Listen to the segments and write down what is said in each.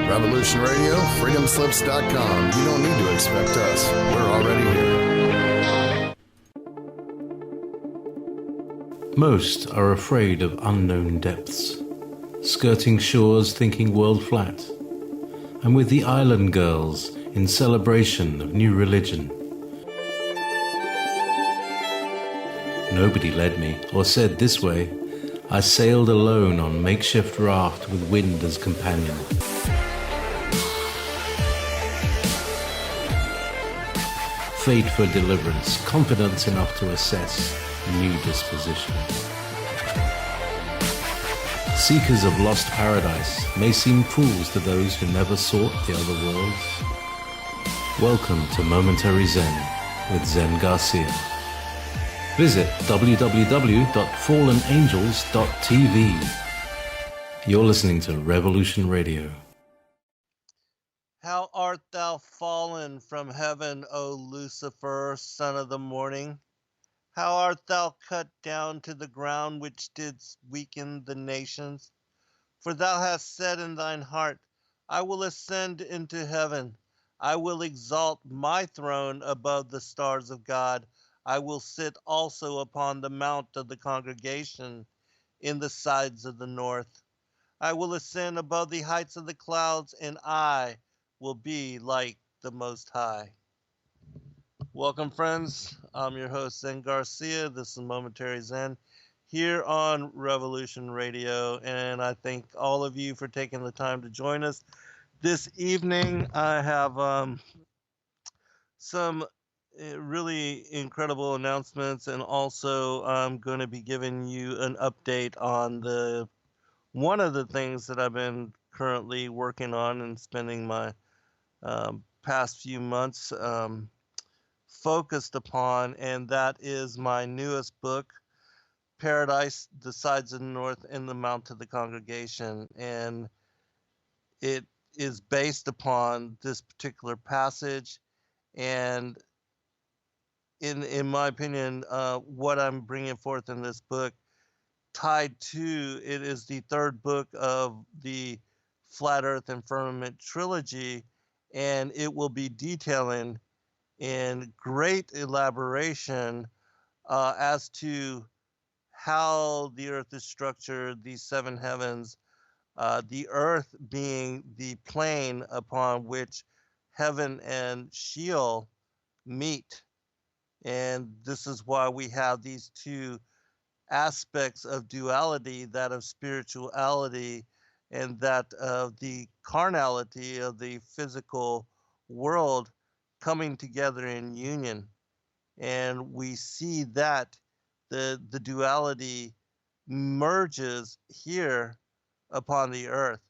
Revolution Radio, freedomslips.com. You don't need to expect us. We're already here. Most are afraid of unknown depths, skirting shores thinking world flat. I'm with the island girls in celebration of new religion. Nobody led me or said this way. I sailed alone on makeshift raft with wind as companion. Fate for deliverance, confidence enough to assess new disposition. Seekers of lost paradise may seem fools to those who never sought the other worlds. Welcome to Momentary Zen with Zen Garcia. Visit www.fallenangels.tv. You're listening to Revolution Radio. How art thou fallen from heaven, O Lucifer, son of the morning? How art thou cut down to the ground, which didst weaken the nations? For thou hast said in thine heart, I will ascend into heaven. I will exalt my throne above the stars of God. I will sit also upon the mount of the congregation in the sides of the north. I will ascend above the heights of the clouds, and I will be like the Most High. Welcome, friends. I'm your host, Zen Garcia. This is Momentary Zen here on Revolution Radio, and I thank all of you for taking the time to join us. This evening, I have some really incredible announcements, and also I'm going to be giving you an update on one of the things that I've been currently working on and spending my past few months focused upon, and that is my newest book, Paradise, the Sides of the North, and the Mount of the Congregation. And it is based upon this particular passage, and in my opinion, what I'm bringing forth in this book, tied to it, is the third book of the Flat Earth and Firmament trilogy, and it will be detailing in great elaboration as to how the earth is structured, these seven heavens, the earth being the plane upon which heaven and sheol meet. And this is why we have these two aspects of duality, that of spirituality and that of the carnality of the physical world, coming together in union. And we see that the duality merges here upon the earth,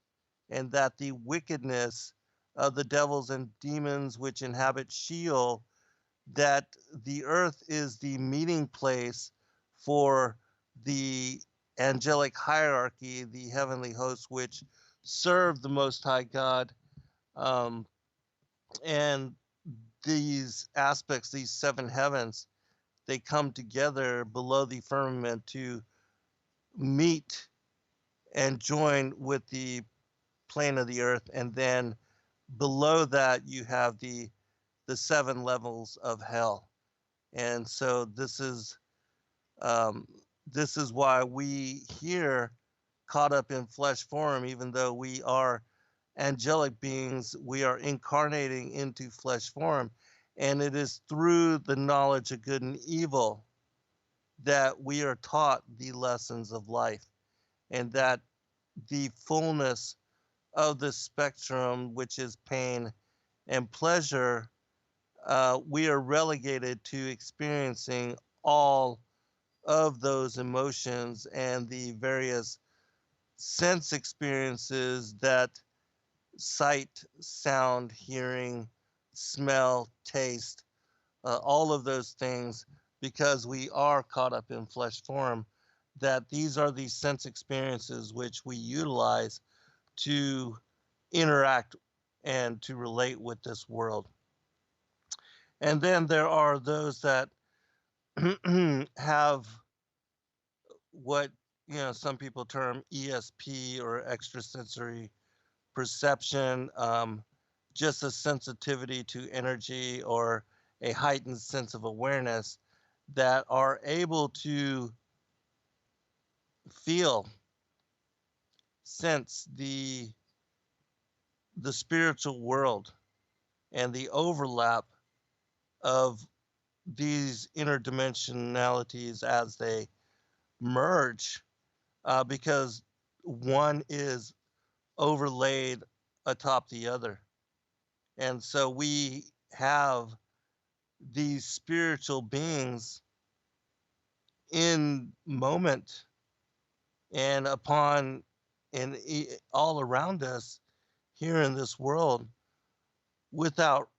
and that the wickedness of the devils and demons which inhabit sheol, that the earth is the meeting place for the angelic hierarchy, the heavenly hosts which serve the Most High God. And these aspects, these seven heavens, they come together below the firmament to meet and join with the plane of the earth. And then below that, you have the seven levels of hell. And so this is why we here, caught up in flesh form, even though we are angelic beings, we are incarnating into flesh form. And it is through the knowledge of good and evil that we are taught the lessons of life, and that the fullness of the spectrum, which is pain and pleasure, we are relegated to experiencing all of those emotions and the various sense experiences that sight, sound, hearing, smell, taste, all of those things, because we are caught up in flesh form, that these are the sense experiences which we utilize to interact and to relate with this world. And then there are those that have what some people term ESP, or extrasensory perception, just a sensitivity to energy or a heightened sense of awareness that are able to feel, sense the spiritual world and the overlap of these interdimensionalities as they merge, because one is overlaid atop the other. And so we have these spiritual beings in moment and upon and all around us here in this world without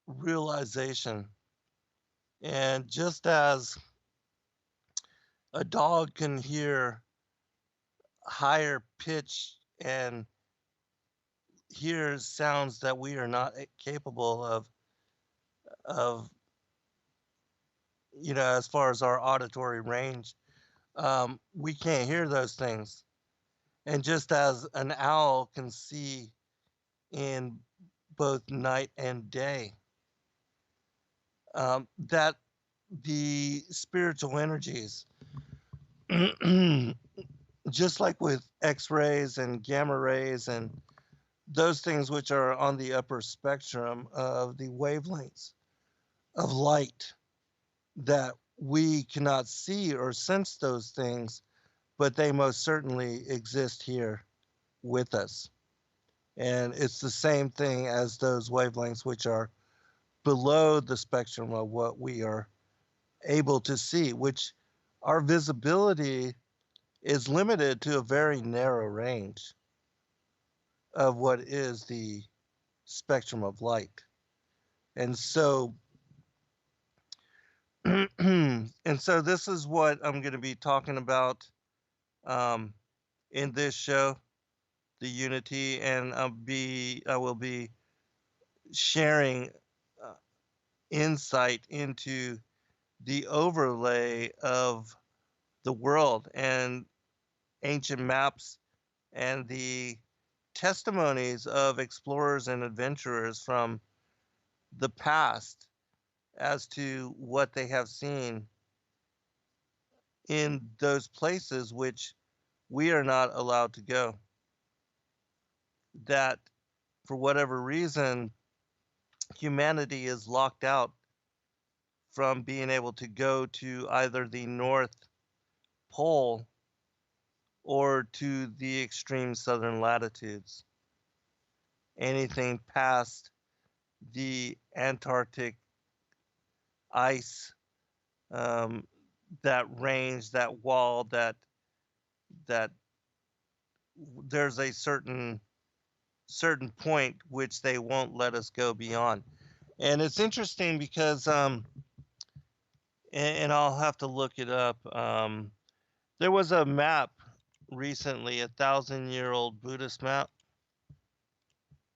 realization. And just as a dog can hear higher pitch and hear sounds that we are not capable of as far as our auditory range, we can't hear those things. And just as an owl can see in both night and day, that the spiritual energies, just like with X-rays and gamma rays and those things which are on the upper spectrum of the wavelengths of light, that we cannot see or sense those things, but they most certainly exist here with us. And it's the same thing as those wavelengths which are below the spectrum of what we are able to see, which our visibility is limited to a very narrow range of what is the spectrum of light. And so and so this is what I'm going to be talking about um, in this show, the unity, and I will be sharing uh, insight into the overlay of the world and ancient maps and the testimonies of explorers and adventurers from the past as to what they have seen in those places which we are not allowed to go. That for whatever reason, humanity is locked out from being able to go to either the North Pole or to the extreme southern latitudes. Anything past the Antarctic ice, um, that range, that wall, that there's a certain point which they won't let us go beyond. And it's interesting because and I'll have to look it up. There was a map recently, 1,000-year-old Buddhist map.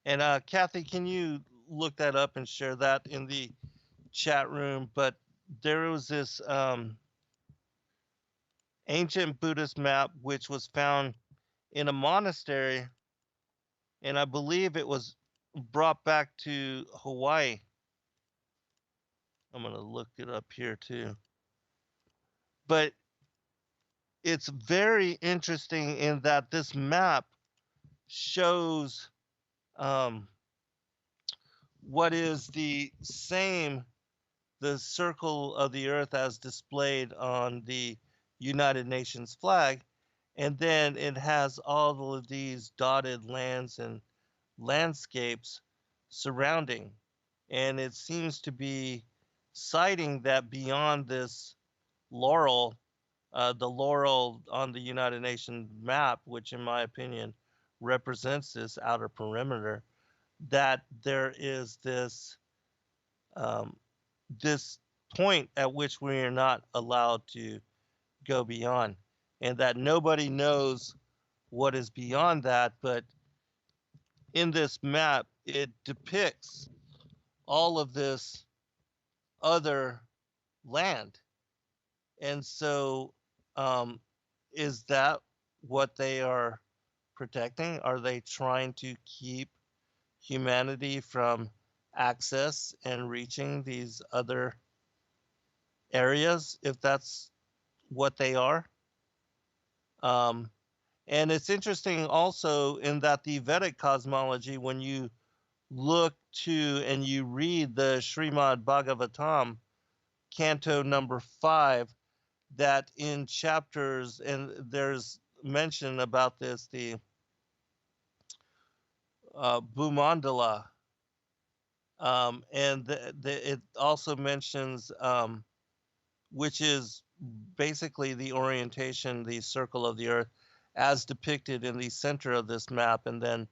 And Kathy, can you look that up and share that in the chat room? But there was this ancient Buddhist map which was found in a monastery, and I believe it was brought back to Hawaii. I'm going to look it up here too. But it's very interesting in that this map shows what is the same, the circle of the earth as displayed on the United Nations flag. And then it has all of these dotted lands and landscapes surrounding. And it seems to be citing that beyond this laurel, the laurel on the United Nations map, which in my opinion represents this outer perimeter, that there is um, this point at which we are not allowed to go beyond, and that nobody knows what is beyond that. But in this map, it depicts all of this other land. And so, is that what they are protecting? Are they trying to keep humanity from access and reaching these other areas, if that's what they are? Um, and it's interesting also in that the Vedic cosmology, when you look to and you read the Srimad Bhagavatam, canto number 5, that in chapters, and there's mention about this, the Bhumandala, and it also mentions, which is basically the orientation, the circle of the earth, as depicted in the center of this map. And then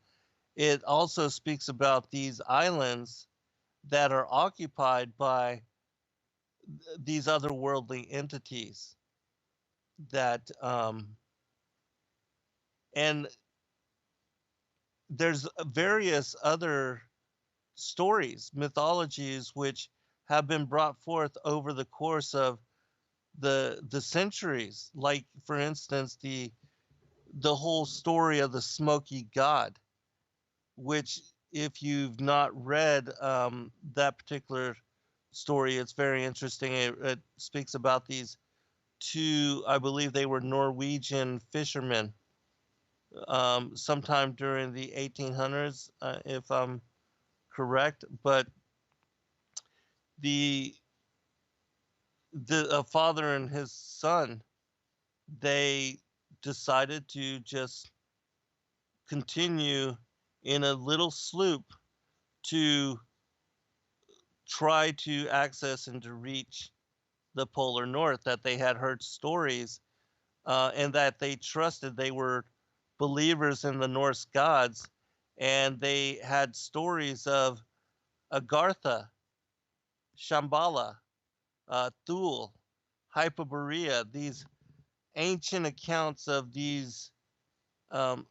it also speaks about these islands that are occupied by these otherworldly entities that, and there's various other stories, mythologies, which have been brought forth over the course of the centuries. Like, for instance, the whole story of the smoky god, which, if you've not read that particular story, it's very interesting. It speaks about these two, I believe they were Norwegian fishermen, sometime during the 1800s, if I'm correct. But the father and his son, they decided to just continue in a little sloop to try to access and to reach the polar north, that they had heard stories, and that they trusted. They were believers in the Norse gods, and they had stories of Agartha, Shambhala, Thule, Hyperborea, these ancient accounts of these, um,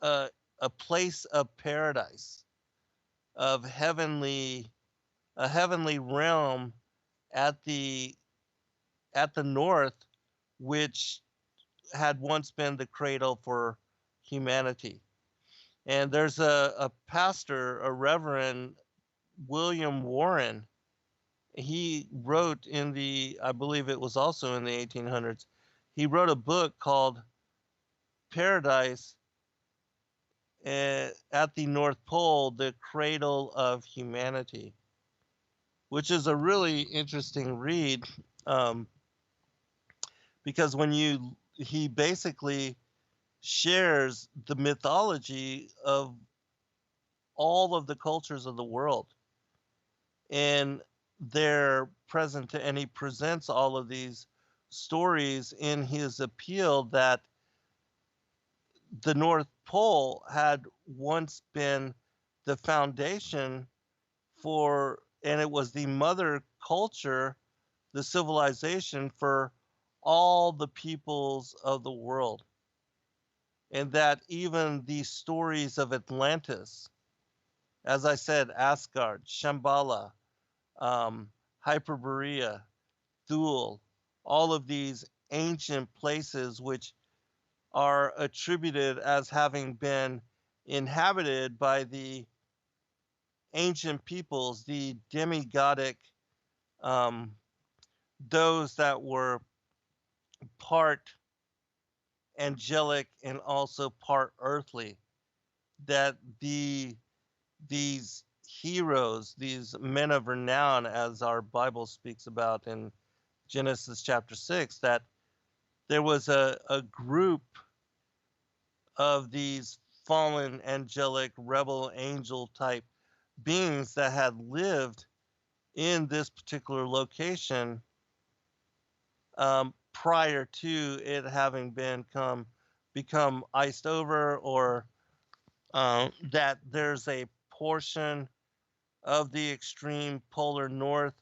uh, a place of paradise, of a heavenly realm at the north, which had once been the cradle for humanity. And there's a pastor, a Reverend William Warren. He wrote in I believe it was also in the 1800s, he wrote a book called Paradise at the North Pole, the Cradle of Humanity, which is a really interesting read, um, because he basically shares the mythology of all of the cultures of the world, and they're present, and he presents all of these stories in his appeal that the North Pole had once been the foundation for, and it was the mother culture, the civilization for all the peoples of the world. And that even the stories of Atlantis, as I said, Asgard, Shambhala, Hyperborea, Thule, all of these ancient places which are attributed as having been inhabited by the ancient peoples, the demigodic, um, those that were part angelic and also part earthly, that these heroes, these men of renown, as our Bible speaks about in Genesis chapter 6, that there was a group of these fallen angelic rebel angel type beings that had lived in this particular location, prior to it having become iced over, or that there's a portion of the extreme polar north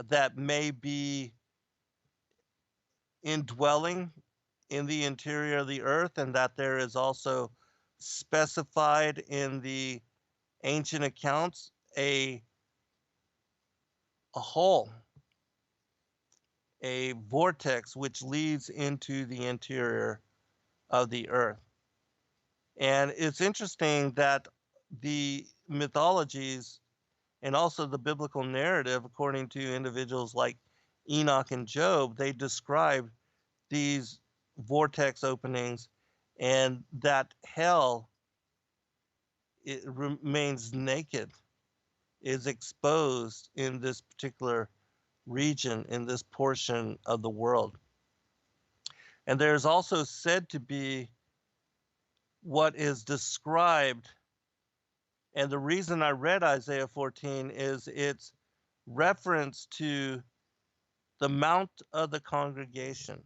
that may be indwelling in the interior of the earth, and that there is also specified in the ancient accounts a hole, a vortex which leads into the interior of the earth. And it's interesting that the mythologies and also the biblical narrative, according to individuals like Enoch and Job, they describe these vortex openings and that hell, it remains naked, is exposed in this particular region, in this portion of the world. And there's also said to be what is described, and the reason I read Isaiah 14 is its reference to the Mount of the Congregation.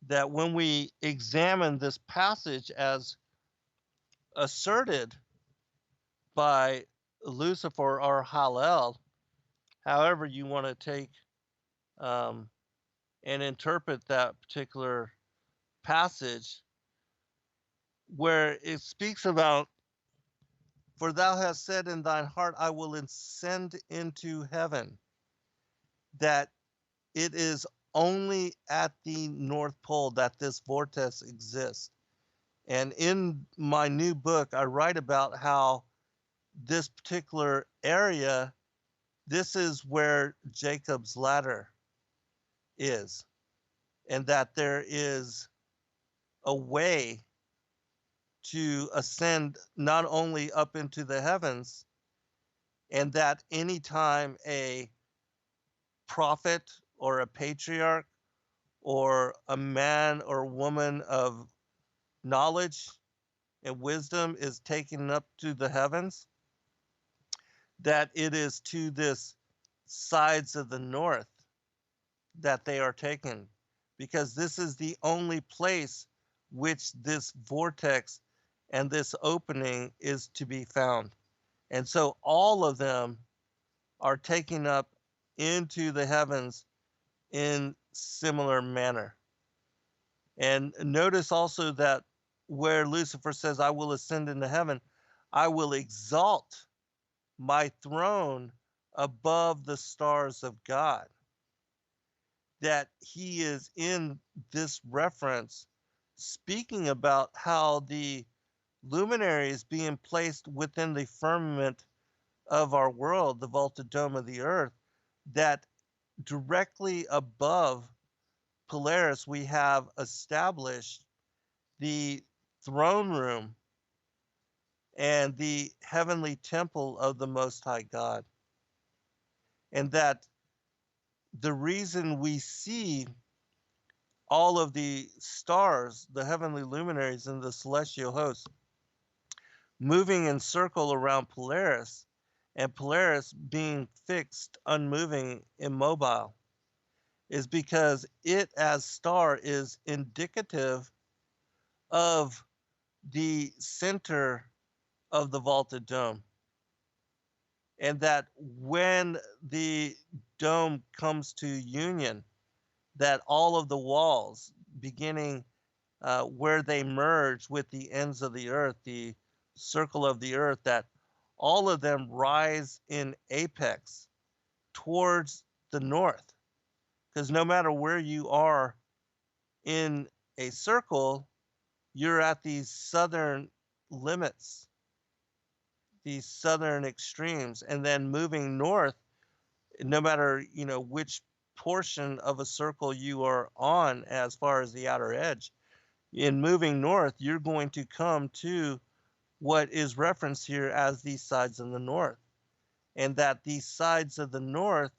That when we examine this passage as asserted by Lucifer or Hallel, however you want to take um, and interpret that particular passage, where it speaks about, for thou hast said in thine heart, I will ascend into heaven, that it is only at the North Pole that this vortex exists. And in my new book, I write about how this particular area, this is where Jacob's ladder is, and that there is a way to ascend not only up into the heavens, and that anytime a prophet or a patriarch or a man or woman of knowledge and wisdom is taken up to the heavens, that it is to this sides of the north that they are taken, because this is the only place which this vortex and this opening is to be found. And so all of them are taken up into the heavens in similar manner. And notice also that where Lucifer says, I will ascend into heaven, I will exalt my throne above the stars of God. That he is in this reference speaking about how the luminaries being placed within the firmament of our world, the vaulted dome of the earth, that directly above Polaris we have established the throne room and the heavenly temple of the Most High God. And that the reason we see all of the stars, the heavenly luminaries and the celestial hosts, moving in circle around Polaris, and Polaris being fixed, unmoving, immobile, is because it as star is indicative of the center of the vaulted dome. And that when the dome comes to union, that all of the walls, beginning where they merge with the ends of the earth, the circle of the earth, that all of them rise in apex towards the north. Because no matter where you are in a circle, you're at these southern limits, these southern extremes, and then moving north, no matter which portion of a circle you are on as far as the outer edge, in moving north, you're going to come to what is referenced here as these sides of the north, and that these sides of the north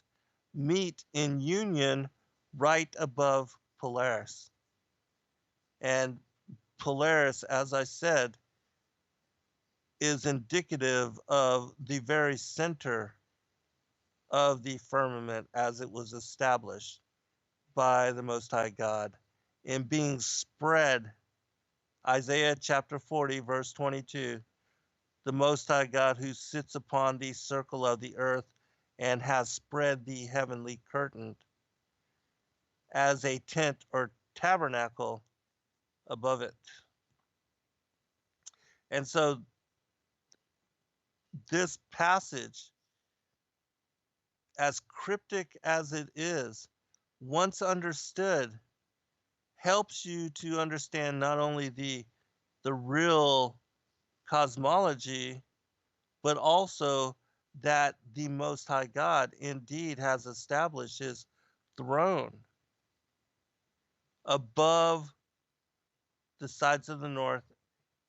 meet in union right above Polaris. And Polaris, as I said, is indicative of the very center of the firmament as it was established by the Most High God in being spread. Isaiah chapter 40, verse 22, the Most High God who sits upon the circle of the earth and has spread the heavenly curtain as a tent or tabernacle above it. And so this passage, as cryptic as it is, once understood, helps you to understand not only the real cosmology, but also that the Most High God indeed has established his throne above the sides of the north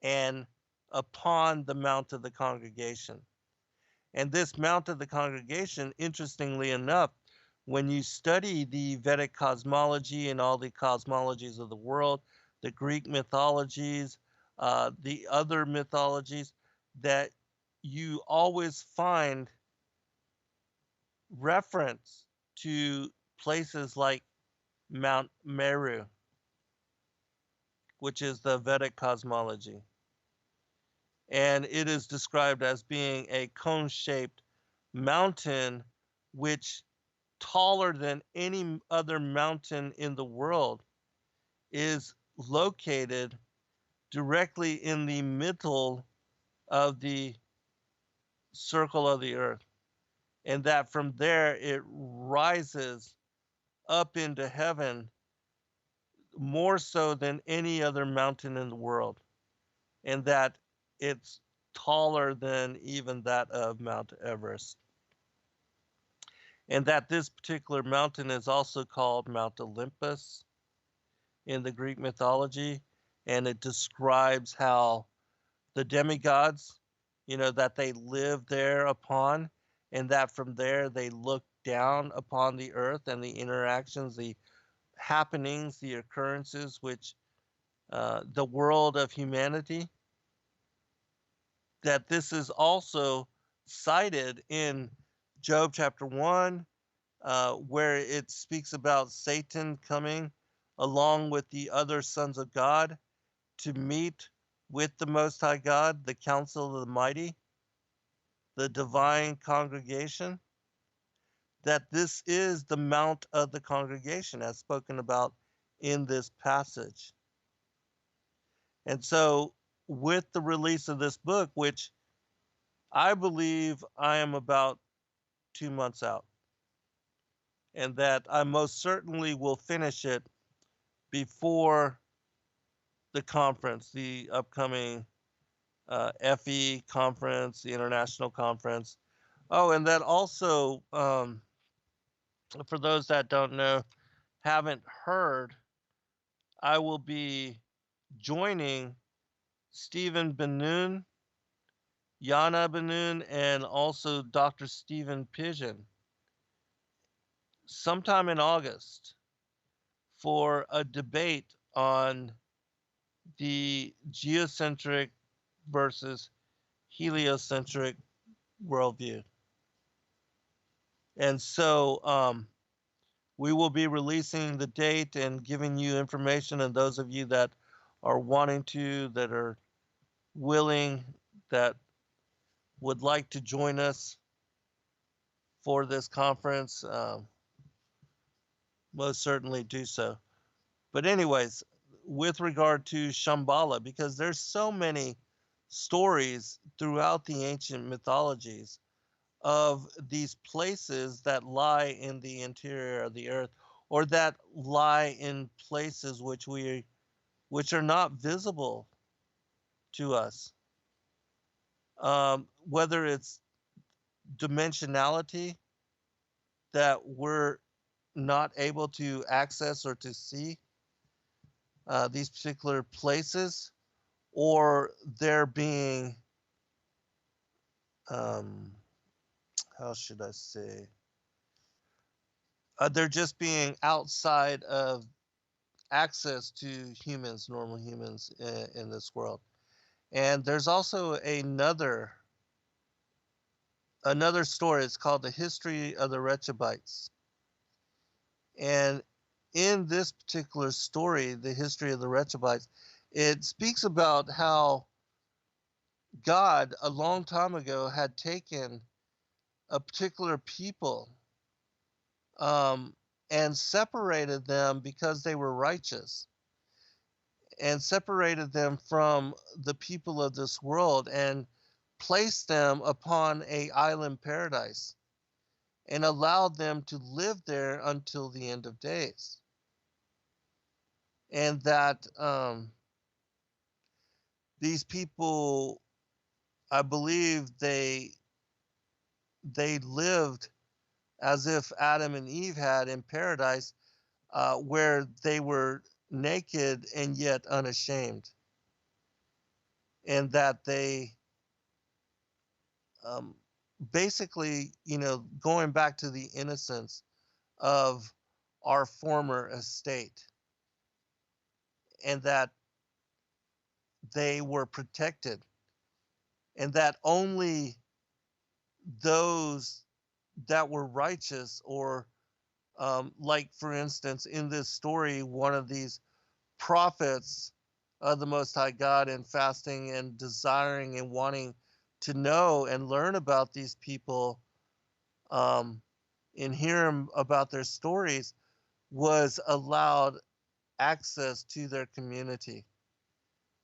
and upon the Mount of the Congregation. And this Mount of the Congregation, interestingly enough, when you study the Vedic cosmology and all the cosmologies of the world, the Greek mythologies, the other mythologies, that you always find reference to places like Mount Meru, which is the Vedic cosmology. And it is described as being a cone-shaped mountain, which taller than any other mountain in the world, is located directly in the middle of the circle of the earth. And that from there it rises up into heaven more so than any other mountain in the world. And that it's taller than even that of Mount Everest. And that this particular mountain is also called Mount Olympus in the Greek mythology, and it describes how the demigods, that they live there upon, and that from there they look down upon the earth and the interactions, the happenings, the occurrences, which the world of humanity, that this is also cited in Job chapter 1, where it speaks about Satan coming along with the other sons of God to meet with the Most High God, the council of the mighty, the divine congregation, that this is the mount of the congregation as spoken about in this passage. And so, with the release of this book, which I believe I am about 2 months out, and that I most certainly will finish it before the conference, the upcoming FE conference, the international conference. Oh, and that also, for those that don't know, haven't heard, I will be joining Stephen Ben-Nun, Yana Ben-Nun, and also Dr. Stephen Pigeon sometime in August for a debate on the geocentric versus heliocentric worldview. And so we will be releasing the date and giving you information, and those of you that are wanting to, that are willing, that would like to join us for this conference, most certainly do so. But anyways, with regard to Shambhala, because there's so many stories throughout the ancient mythologies of these places that lie in the interior of the earth, or that lie in places which are not visible to us. Whether it's dimensionality that we're not able to access or to see these particular places, or there being, how should I say, they're just being outside of access to humans, normal humans in this world. And there's also another story. It's called The History of the Rechabites. And in this particular story, The History of the Rechabites, it speaks about how God, a long time ago, had taken a particular people and separated them because they were righteous, and separated them from the people of this world and placed them upon a island paradise and allowed them to live there until the end of days. And that these people I believe they lived as if Adam and Eve had in paradise, where they were naked and yet unashamed, and that they um, basically, going back to the innocence of our former estate, and that they were protected, and that only those that were righteous, or like, for instance, in this story, one of these prophets of the Most High God, and fasting and desiring and wanting to know and learn about these people, um, and hear about their stories, was allowed access to their community.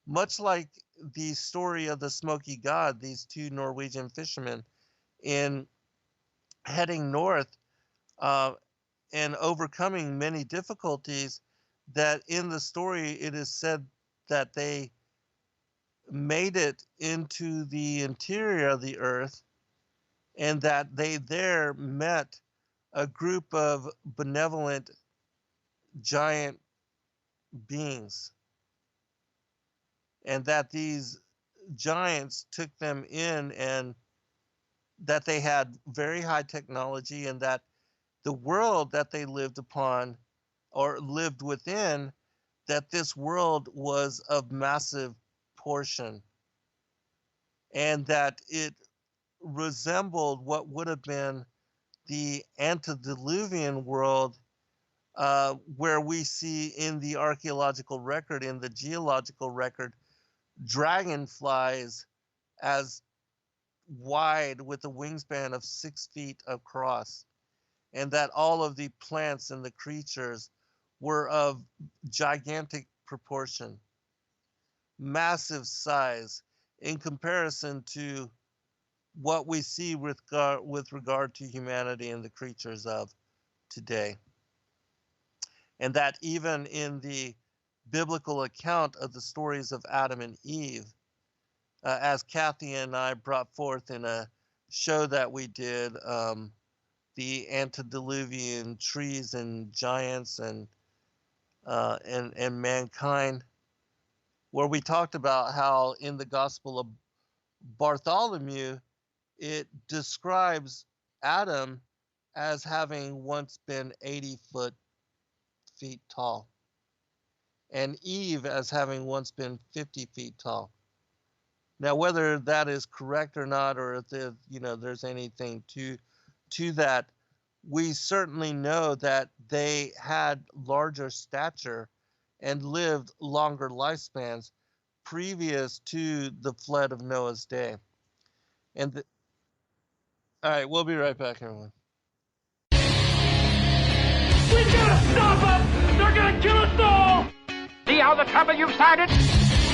Much like the story of the Smoky God, these two Norwegian fishermen, in heading north, uh, and overcoming many difficulties, that in the story it is said that they made it into the interior of the earth, and that they there met a group of benevolent giant beings, and that these giants took them in, and that they had very high technology, and that the world that they lived upon or lived within, that this world was of massive portion, and that it resembled what would have been the antediluvian world, where we see in the archaeological record, in the geological record, dragonflies as wide, with a wingspan of 6 feet across, and that all of the plants and the creatures were of gigantic proportion, massive size, in comparison to what we see with regard to humanity and the creatures of today. And that even in the biblical account of the stories of Adam and Eve, as Kathy and I brought forth in a show that we did, the antediluvian trees and giants and mankind, where we talked about how in the Gospel of Bartholomew, it describes Adam as having once been 80 feet tall, and Eve as having once been 50 feet tall. Now, whether that is correct or not, or if there's anything to that, we certainly know that they had larger stature and lived longer lifespans previous to the flood of Noah's day. And all right, we'll be right back, everyone. We gotta stop them! They're gonna kill us all! See how the trouble you've started?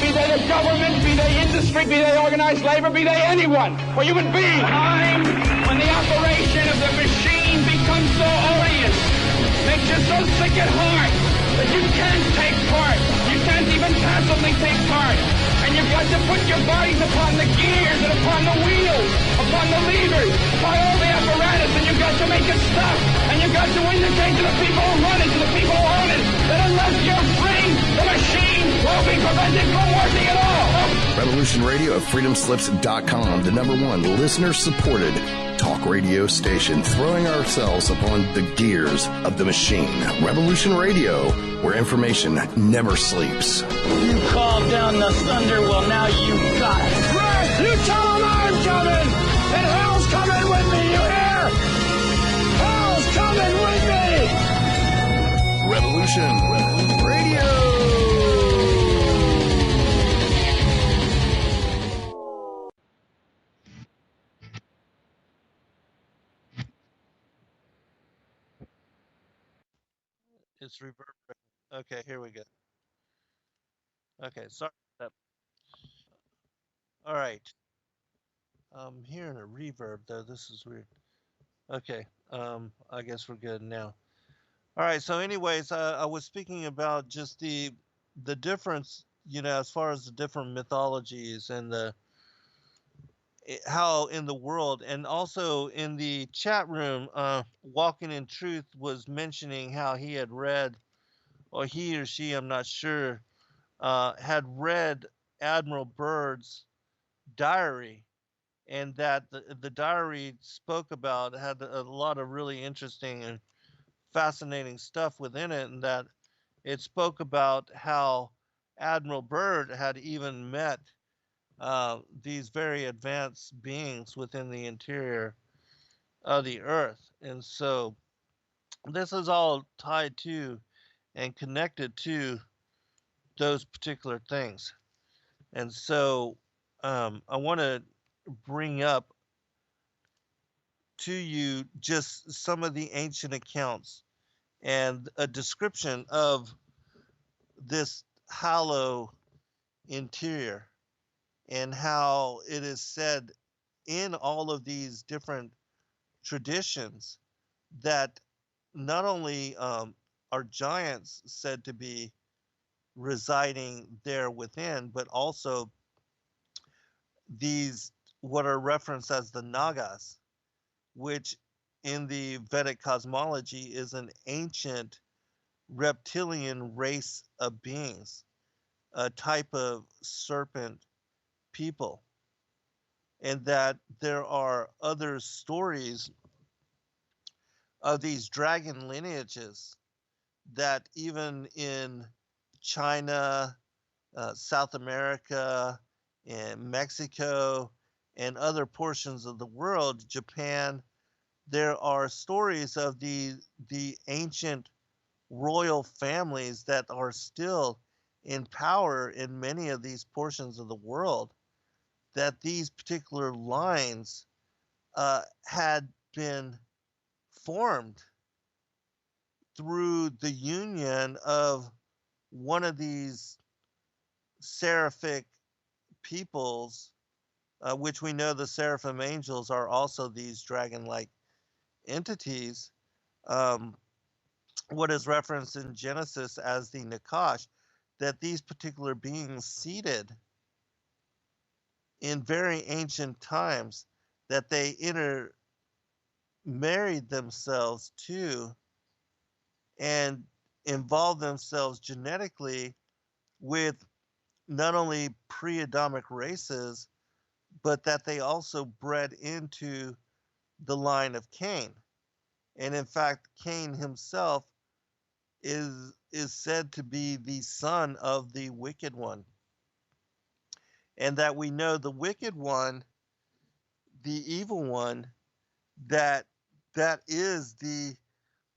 Be they the government, be they industry, be they organized labor, be they anyone, or human beings. Time when the operation of the machine becomes so odious, makes you so sick at heart that you can't take part. You can't even passively take part. And you've got to put your bodies upon the gears and upon the wheels, upon the levers, upon all the apparatus, and you've got to make it stop. And you've got to indicate to the people who run it, to the people who own it, that unless you're free, the machine will be prevented from working at all. Revolution Radio at freedomslips.com, the #1 listener-supported talk radio station, throwing ourselves upon the gears of the machine. Revolution Radio, where information never sleeps. You called down the thunder, well now you got it. Right, you tell them I'm coming, and hell's coming with me, you hear? Hell's coming with me! Revolution Radio. It's reverberating. Okay, here we go. Okay, sorry about that. All right. I'm hearing a reverb though. This is weird. Okay. I guess we're good now. All right. So, anyways, I was speaking about just the difference, as far as the different mythologies and how in the world, and also in the chat room, Walking in Truth was mentioning how he had read, or he or she, I'm not sure, had read Admiral Byrd's diary, and that the diary spoke about, had a lot of really interesting and fascinating stuff within it, and that it spoke about how Admiral Byrd had even met these very advanced beings within the interior of the earth. And so this is all tied to and connected to those particular things. And so I want to bring up to you just some of the ancient accounts and a description of this hollow interior, and how it is said in all of these different traditions that not only are giants said to be residing there within, but also these what are referenced as the Nagas, which in the Vedic cosmology is an ancient reptilian race of beings, a type of serpent people, and that there are other stories of these dragon lineages that even in China, South America, and Mexico, and other portions of the world, Japan, there are stories of the ancient royal families that are still in power in many of these portions of the world, that these particular lines had been formed through the union of one of these seraphic peoples, which we know the seraphim angels are also these dragon-like entities, um, what is referenced in Genesis as the Nakash, that these particular beings seated in very ancient times, that they intermarried themselves to and involved themselves genetically with not only pre-Adamic races, but that they also bred into the line of Cain. And in fact, Cain himself is said to be the son of the wicked one. And that we know the wicked one, the evil one, that is the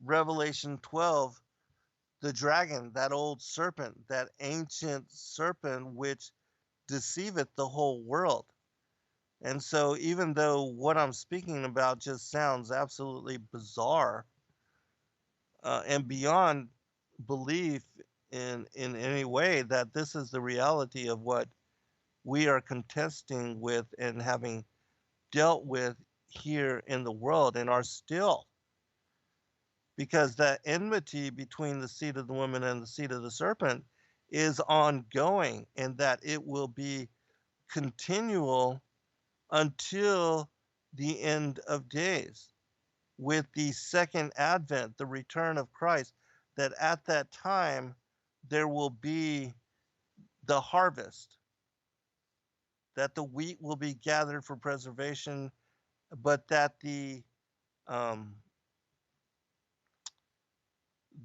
Revelation 12, the dragon, that old serpent, that ancient serpent which deceiveth the whole world. And so even though what I'm speaking about just sounds absolutely bizarre and beyond belief in any way, that this is the reality of what we are contesting with and having dealt with here in the world, and are still, because that enmity between the seed of the woman and the seed of the serpent is ongoing, and that it will be continual until the end of days, with the second advent, the return of Christ, that at that time there will be the harvest, that the wheat will be gathered for preservation, but that um,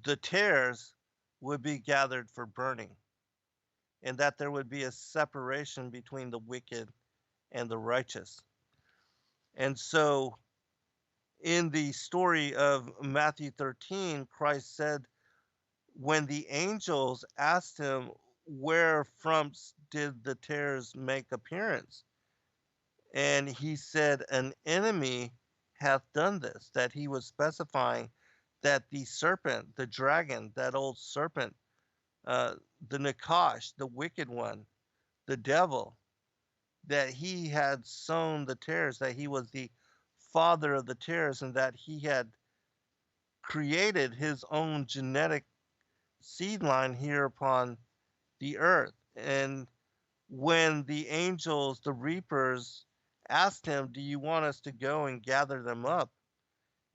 the tares would be gathered for burning, and that there would be a separation between the wicked and the righteous. And so in the story of Matthew 13, Christ said, when the angels asked him, where from did the tares make appearance? And he said, an enemy hath done this, that he was specifying that the serpent, the dragon, that old serpent, the Nakash, the wicked one, the devil, that he had sown the tares, that he was the father of the tares, and that he had created his own genetic seed line here upon the earth. And when the angels, the reapers, asked him, "Do you want us to go and gather them up?"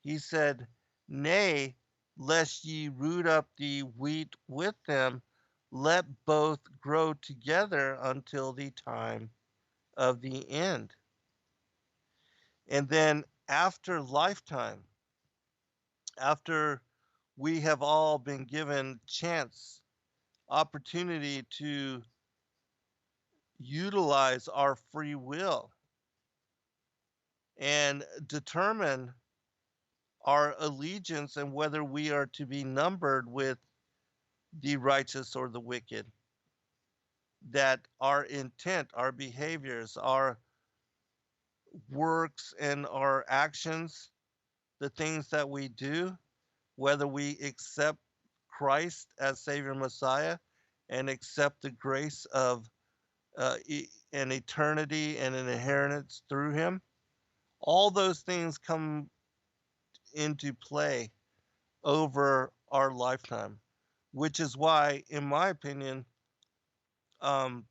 He said, "Nay, lest ye root up the wheat with them, let both grow together until the time of the end." And then after lifetime, after we have all been given chance, opportunity to utilize our free will and determine our allegiance and whether we are to be numbered with the righteous or the wicked, that our intent, our behaviors, our works, and our actions, the things that we do, whether we accept Christ as Savior Messiah and accept the grace of an eternity and an inheritance through Him, all those things come into play over our lifetime, which is why, in my opinion, um,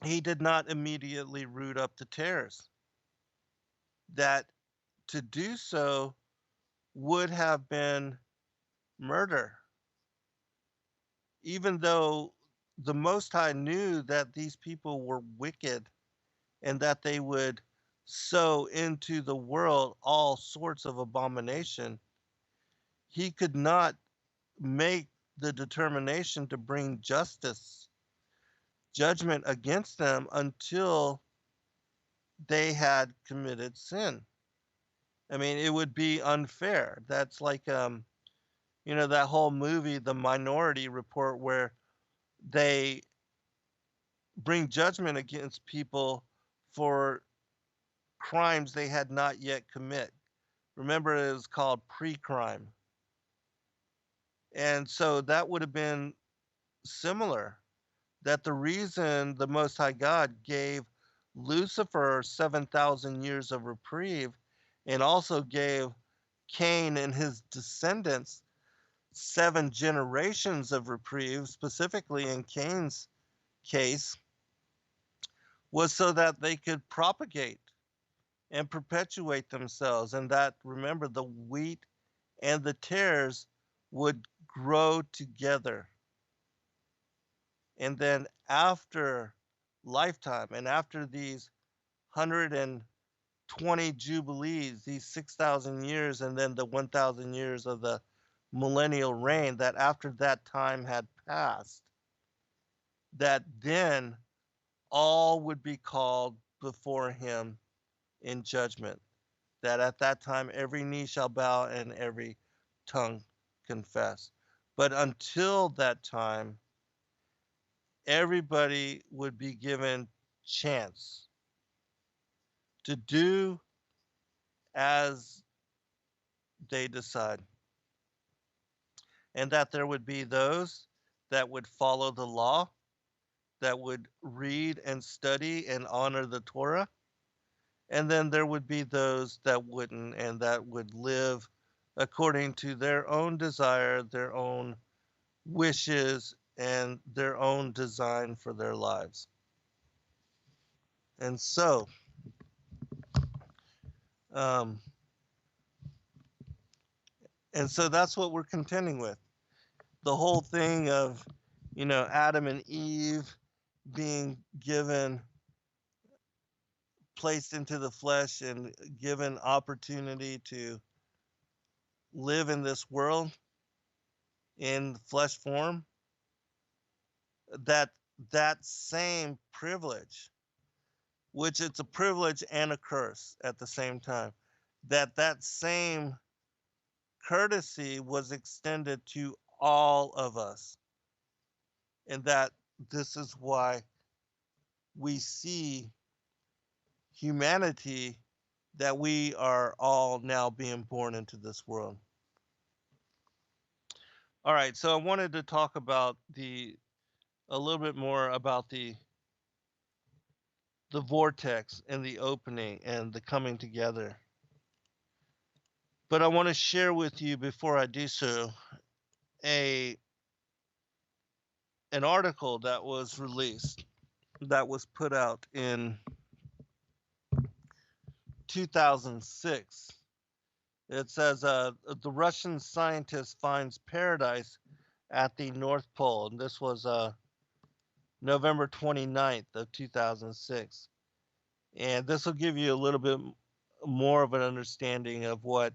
he did not immediately root up the tares. That to do so would have been murder, even though the Most High knew that these people were wicked and that they would sow into the world all sorts of abomination. He could not make the determination to bring judgment against them until they had committed sin. I mean, it would be unfair. That's like, that whole movie, The Minority Report, where they bring judgment against people for crimes they had not yet commit. Remember, it was called pre-crime. And so that would have been similar. That the reason the Most High God gave Lucifer 7,000 years of reprieve and also gave Cain and his descendants 7 generations of reprieve, specifically in Cain's case, was so that they could propagate and perpetuate themselves. And that, remember, the wheat and the tares would grow together. And then after lifetime and after these 120 jubilees, these 6,000 years, and then the 1,000 years of the millennial reign, that after that time had passed, that then all would be called before him in judgment. That at that time every knee shall bow and every tongue confess. But until that time, everybody would be given chance to do as they decide. And that there would be those that would follow the law, that would read and study and honor the Torah. And then there would be those that wouldn't, and that would live according to their own desire, their own wishes, and their own design for their lives. And so, um, that's what we're contending with. The whole thing of, Adam and Eve being placed into the flesh and given opportunity to live in this world in flesh form, that same privilege, which it's a privilege and a curse at the same time, that same courtesy was extended to all of us. And that this is why we see humanity, that we are all now being born into this world. All right, so I wanted to talk about a little bit more about the vortex and the opening and the coming together. But I want to share with you, before I do so, an article that was released, that was put out in 2006. It says the Russian scientist finds paradise at the North Pole, and this was November 29th of 2006. And this will give you a little bit more of an understanding of what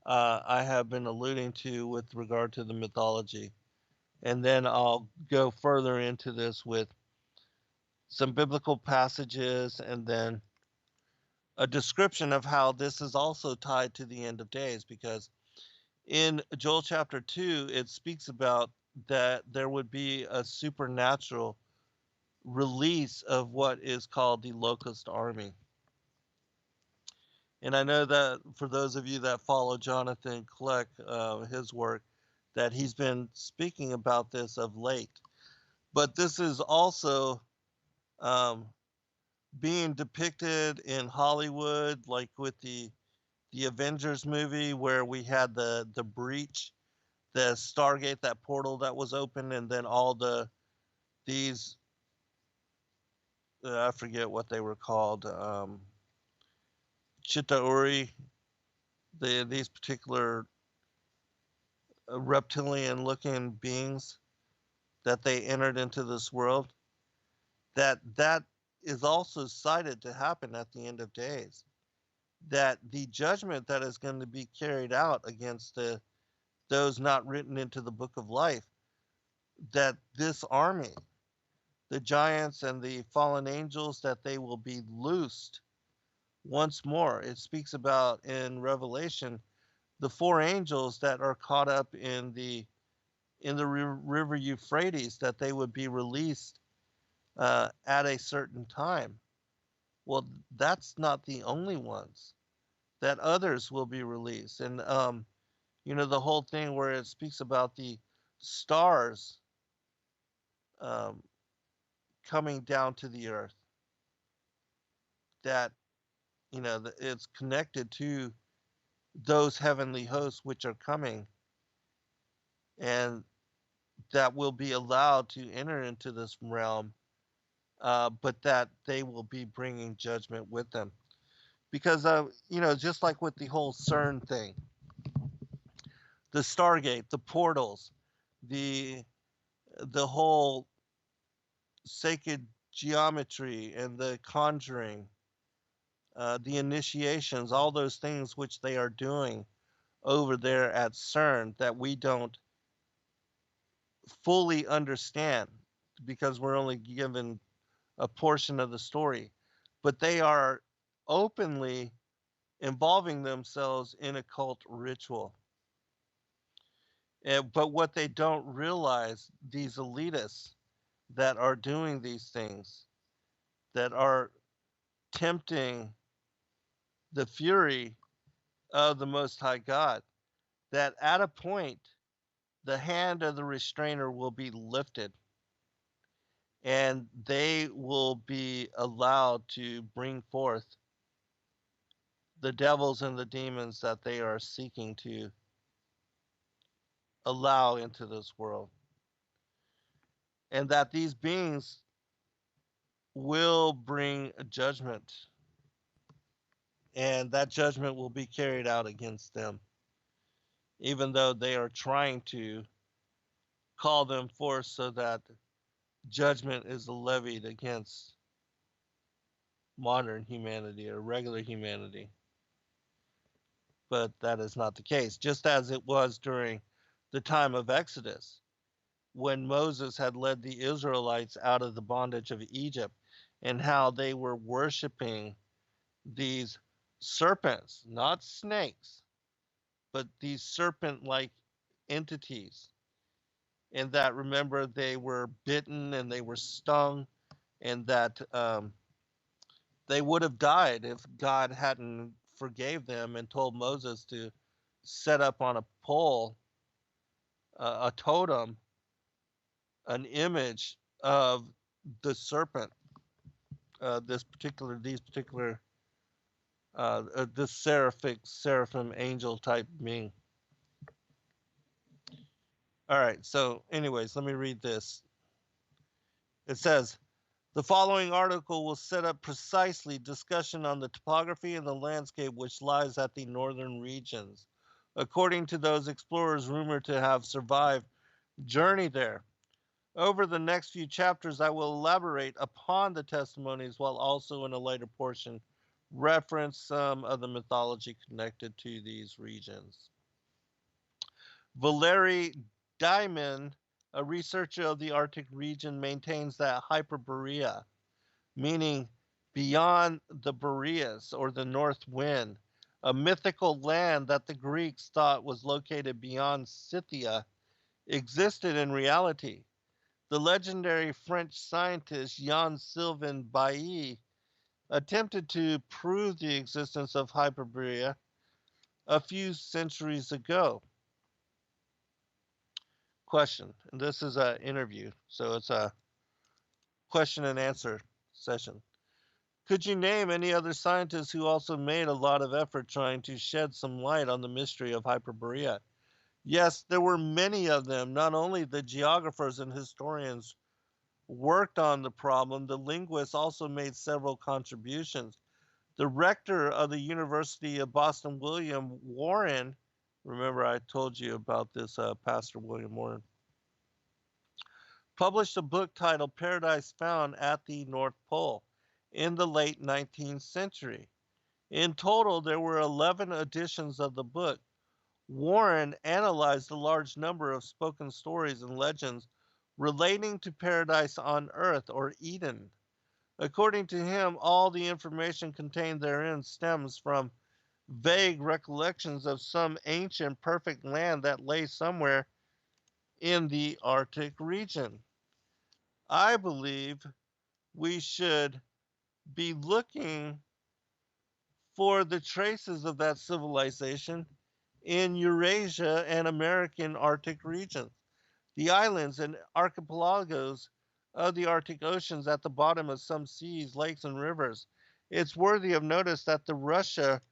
I have been alluding to with regard to the mythology. And then I'll go further into this with some biblical passages and then a description of how this is also tied to the end of days, because in Joel chapter 2, it speaks about that there would be a supernatural release of what is called the locust army. And I know that for those of you that follow Jonathan Kleck, his work, that he's been speaking about this of late. But this is also being depicted in Hollywood, like with the Avengers movie, where we had the breach, the Stargate, that portal that was open, and then all these I forget what they were called, Chitauri, these particular reptilian-looking beings that they entered into this world. That is also cited to happen at the end of days. That the judgment that is going to be carried out against those not written into the book of life, that this army, the giants and the fallen angels, that they will be loosed once more. It speaks about in Revelation the 4 angels that are caught up in the river Euphrates, that they would be released at a certain time. Well, that's not the only ones. That others will be released. And the whole thing where it speaks about the stars coming down to the earth, that it's connected to those heavenly hosts which are coming, and that will be allowed to enter into this realm, but that they will be bringing judgment with them. Because, just like with the whole CERN thing, the Stargate, the portals, the whole sacred geometry and the conjuring, the initiations, all those things which they are doing over there at CERN that we don't fully understand because we're only given a portion of the story. But they are openly involving themselves in occult ritual. But what they don't realize, these elitists that are doing these things, that are tempting the fury of the Most High God, that at a point, the hand of the restrainer will be lifted and they will be allowed to bring forth the devils and the demons that they are seeking to allow into this world. And that these beings will bring a judgment, and that judgment will be carried out against them, even though they are trying to call them forth so that judgment is levied against modern humanity or regular humanity. But that is not the case, just as it was during the time of Exodus, when Moses had led the Israelites out of the bondage of Egypt, and how they were worshiping these serpents, not snakes, but these serpent-like entities. And that, remember, they were bitten and they were stung, and that they would have died if God hadn't forgave them and told Moses to set up on a pole a totem, an image of the serpent, this seraphim angel type being. All right, so anyways, let me read this. It says, The following article will set up precisely discussion on the topography and the landscape which lies at the northern regions, according to those explorers rumored to have survived journey there. Over the next few chapters, I will elaborate upon the testimonies while also in a later portion reference some of the mythology connected to these regions. Valery Diamond, a researcher of the Arctic region, maintains that Hyperborea, meaning beyond the Boreas or the north wind, a mythical land that the Greeks thought was located beyond Scythia, existed in reality. The legendary French scientist Jean-Sylvain Bailly attempted to prove the existence of Hyperborea a few centuries ago. Question, and this is an interview, so it's a question and answer session. Could you name any other scientists who also made a lot of effort trying to shed some light on the mystery of Hyperborea? Yes, there were many of them. Not only the geographers and historians worked on the problem, the linguists also made several contributions. The rector of the University of Boston, William Warren, remember I told you about this Pastor William Warren, published a book titled Paradise Found at the North Pole in the late 19th century. In total, there were 11 editions of the book. Warren analyzed a large number of spoken stories and legends relating to paradise on earth, or Eden. According to him, all the information contained therein stems from vague recollections of some ancient perfect land that lay somewhere in the Arctic region. I believe we should be looking for the traces of that civilization in Eurasia and American Arctic regions. The islands and archipelagos of the Arctic Oceans at the bottom of some seas, lakes, and rivers. It's worthy of notice that Russia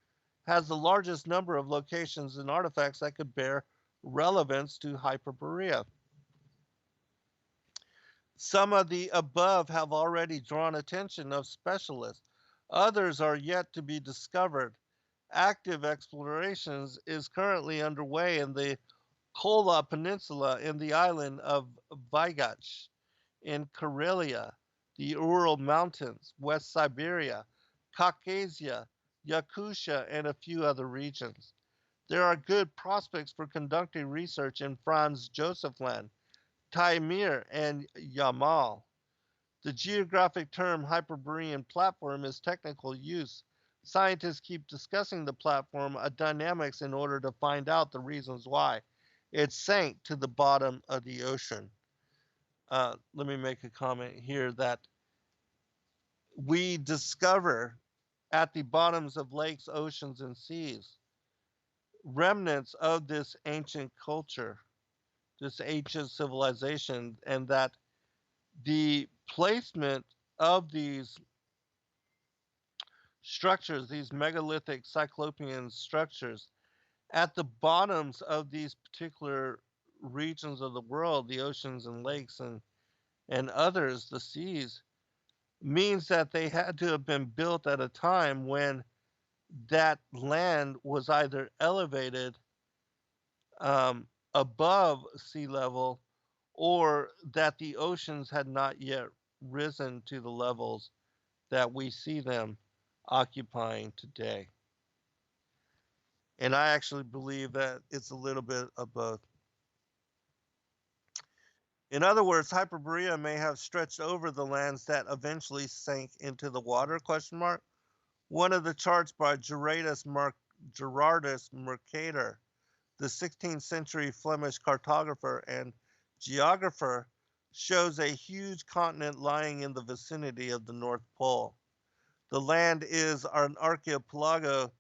has the largest number of locations and artifacts that could bear relevance to Hyperborea. Some of the above have already drawn attention of specialists. Others are yet to be discovered. Active explorations is currently underway in the Kola Peninsula in the island of Vygach, in Karelia, the Ural Mountains, West Siberia, Caucasia, Yakutia, and a few other regions. There are good prospects for conducting research in Franz Josef Land, Taimyr, and Yamal. The geographic term Hyperborean platform is technical use. Scientists keep discussing the platform dynamics in order to find out the reasons why it sank to the bottom of the ocean. Let me make a comment here that we discover at the bottoms of lakes, oceans, and seas remnants of this ancient culture, this ancient civilization, and that the placement of these structures, these megalithic cyclopean structures, at the bottoms of these particular regions of the world, the oceans and lakes and others, the seas, means that they had to have been built at a time when that land was either elevated above sea level, or that the oceans had not yet risen to the levels that we see them occupying today. And I actually believe that it's a little bit of both. In other words, Hyperborea may have stretched over the lands that eventually sank into the water, question mark. One of the charts by Gerardus Mercator, the 16th century Flemish cartographer and geographer, shows a huge continent lying in the vicinity of the North Pole. The land is an archipelago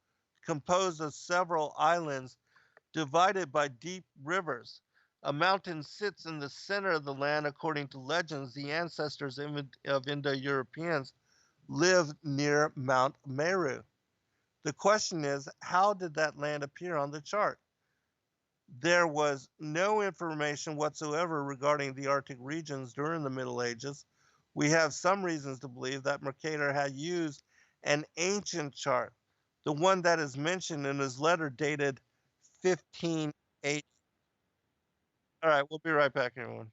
composed of several islands divided by deep rivers. A mountain sits in the center of the land. According to legends, the ancestors of Indo-Europeans lived near Mount Meru. The question is, how did that land appear on the chart? There was no information whatsoever regarding the Arctic regions during the Middle Ages. We have some reasons to believe that Mercator had used an ancient chart, the one that is mentioned in his letter dated 1580. All right, we'll be right back, everyone.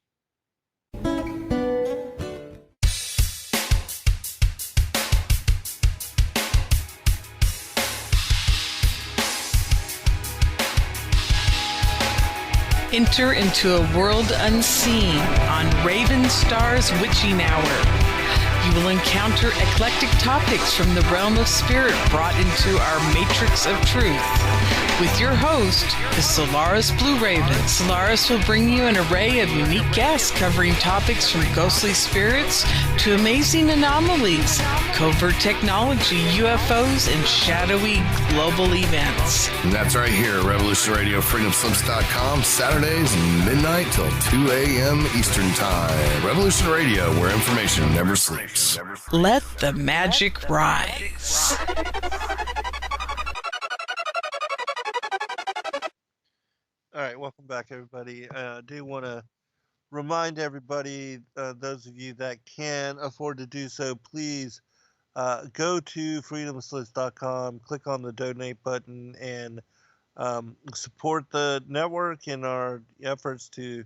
Enter into a world unseen on Raven Star's Witching Hour. You will encounter eclectic topics from the realm of spirit brought into our matrix of truth. With your host, the Solaris Blue Raven. Solaris will bring you an array of unique guests covering topics from ghostly spirits to amazing anomalies, covert technology, UFOs, and shadowy global events. And that's right here at Revolution Radio, freedomslips.com, Saturdays, midnight till 2 a.m. Eastern Time. Revolution Radio, where information never sleeps. Let the magic rise. All right, welcome back, everybody. I do want to remind everybody, those of you that can afford to do so, please go to freedomslips.com, click on the donate button, and support the network in our efforts to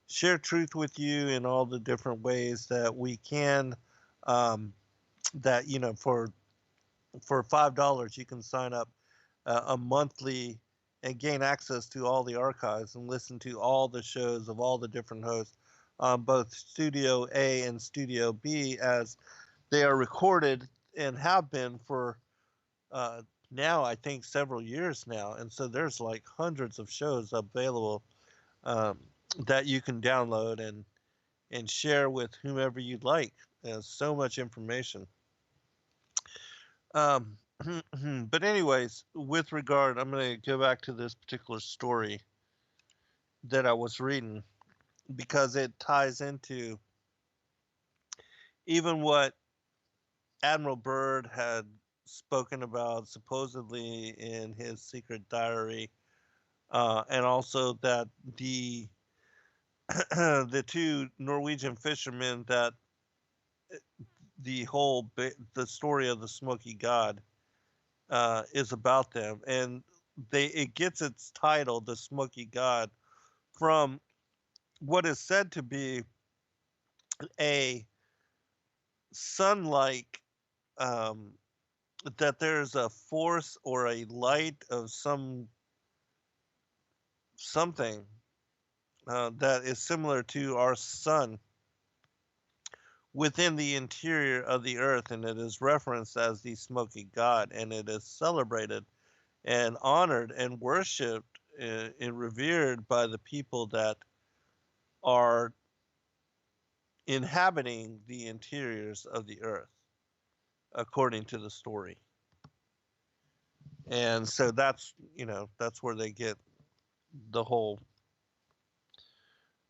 share truth with you in all the different ways that we can. That, you know, for $5, you can sign up a monthly and gain access to all the archives and listen to all the shows of all the different hosts on both Studio A and Studio B, as they are recorded and have been for now, I think, several years now. And so there's like hundreds of shows available that you can download and share with whomever you'd like. There's so much information. But anyways, with regard, I'm going to go back to this particular story that I was reading, because it ties into even what Admiral Byrd had spoken about supposedly in his secret diary, and also that the the two Norwegian fishermen, that the story of the Smoky God is about them, and it gets its title, the Smoky God, from what is said to be a sun-like, that there's a force or a light of something that is similar to our sun within the interior of the earth, and it is referenced as the Smoky God, and it is celebrated and honored and worshipped and revered by the people that are inhabiting the interiors of the earth, according to the story. And so that's, you know, that's where they get the whole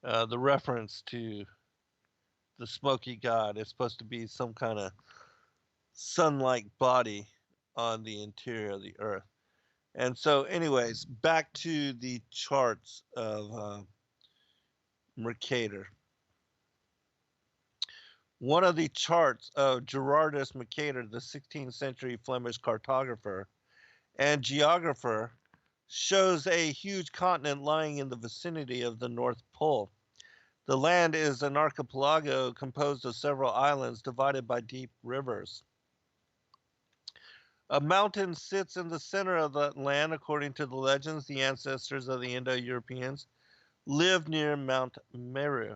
the reference to the Smoky God. Is supposed to be some kind of sun-like body on the interior of the earth. And so anyways, back to the charts of Mercator. One of the charts of Gerardus Mercator, the 16th century Flemish cartographer and geographer, shows a huge continent lying in the vicinity of the North Pole. The land is an archipelago composed of several islands divided by deep rivers. A mountain sits in the center of that land. According to the legends, the ancestors of the Indo-Europeans lived near Mount Meru.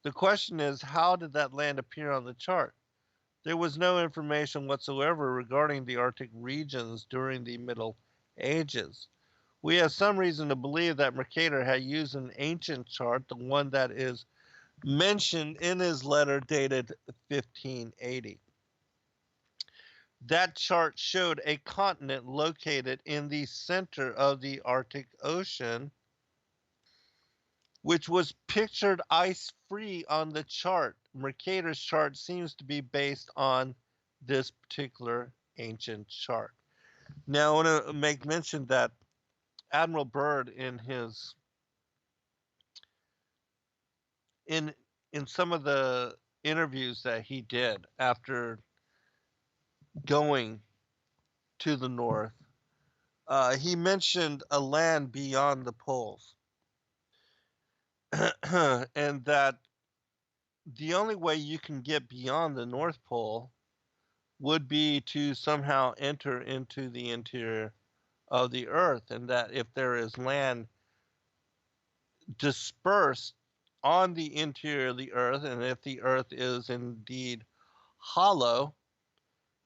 The question is, how did that land appear on the chart? There was no information whatsoever regarding the Arctic regions during the Middle Ages. We have some reason to believe that Mercator had used an ancient chart, the one that is mentioned in his letter dated 1580. That chart showed a continent located in the center of the Arctic Ocean, which was pictured ice-free on the chart. Mercator's chart seems to be based on this particular ancient chart. Now, I want to make mention that Admiral Byrd, in his in some of the interviews that he did after going to the north, he mentioned a land beyond the poles. And that the only way you can get beyond the North Pole would be to somehow enter into the interior of the Earth, and that if there is land dispersed on the interior of the Earth, and if the Earth is indeed hollow,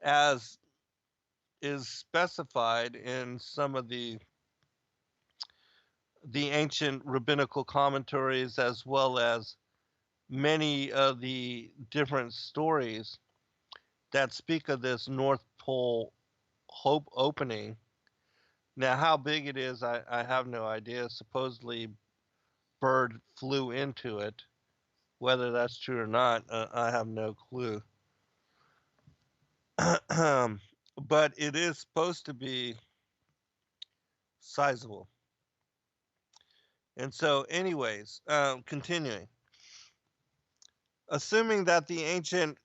as is specified in some of the ancient rabbinical commentaries, as well as many of the different stories that speak of this North Pole hope opening. Now, how big it is, I have no idea. Supposedly, bird flew into it. Whether that's true or not, I have no clue. But it is supposed to be sizable. And so, anyways, continuing. Assuming that the ancient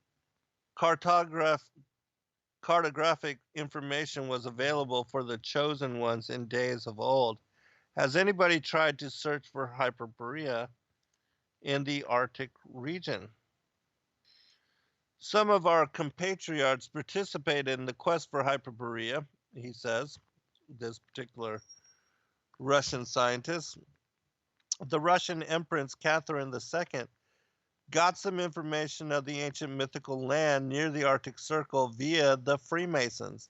cartographic information was available for the chosen ones in days of old, has anybody tried to search for Hyperborea in the Arctic region? Some of our compatriots participated in the quest for Hyperborea, he says, this particular Russian scientist. The Russian Empress Catherine II got some information of the ancient mythical land near the Arctic Circle via the Freemasons.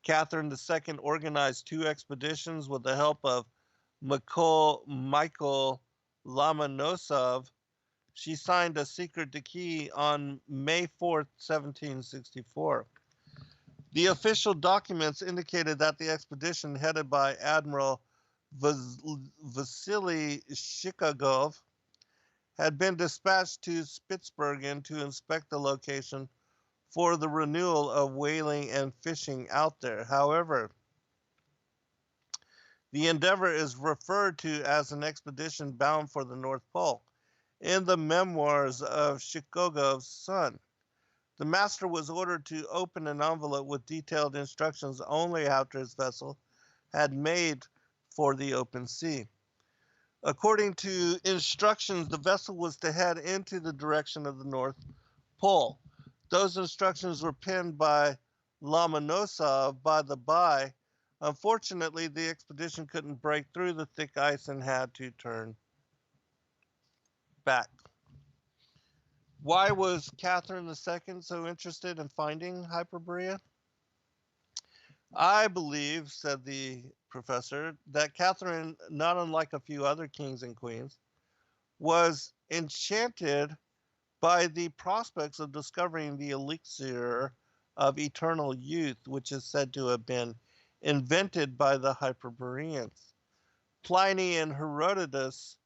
Catherine II organized 2 expeditions with the help of Michael Lomonosov. She signed a secret decree on May 4th, 1764. The official documents indicated that the expedition headed by Admiral Vasily Shikagov had been dispatched to Spitsbergen to inspect the location for the renewal of whaling and fishing out there. However, the endeavor is referred to as an expedition bound for the North Pole in the memoirs of Shikogov's son. The master was ordered to open an envelope with detailed instructions only after his vessel had made for the open sea. According to instructions, the vessel was to head into the direction of the North Pole. Those instructions were penned by Lomonosov. By the by, unfortunately, the expedition couldn't break through the thick ice and had to turn back. Why was Catherine II so interested in finding Hyperborea? I believe, said the professor, that Catherine, not unlike a few other kings and queens, was enchanted by the prospects of discovering the elixir of eternal youth, which is said to have been invented by the Hyperboreans. Pliny and Herodotus,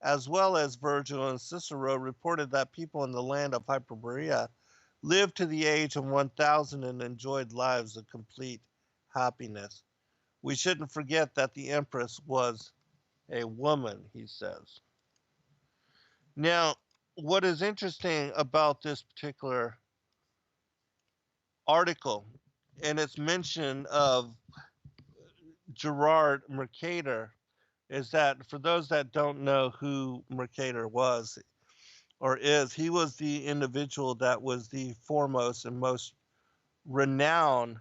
as well as Virgil and Cicero, reported that people in the land of Hyperborea lived to the age of 1,000 and enjoyed lives of complete happiness. We shouldn't forget that the Empress was a woman, he says. Now, what is interesting about this particular article, and its mention of Gerard Mercator, is that for those that don't know who Mercator was or is, he was the individual that was the foremost and most renowned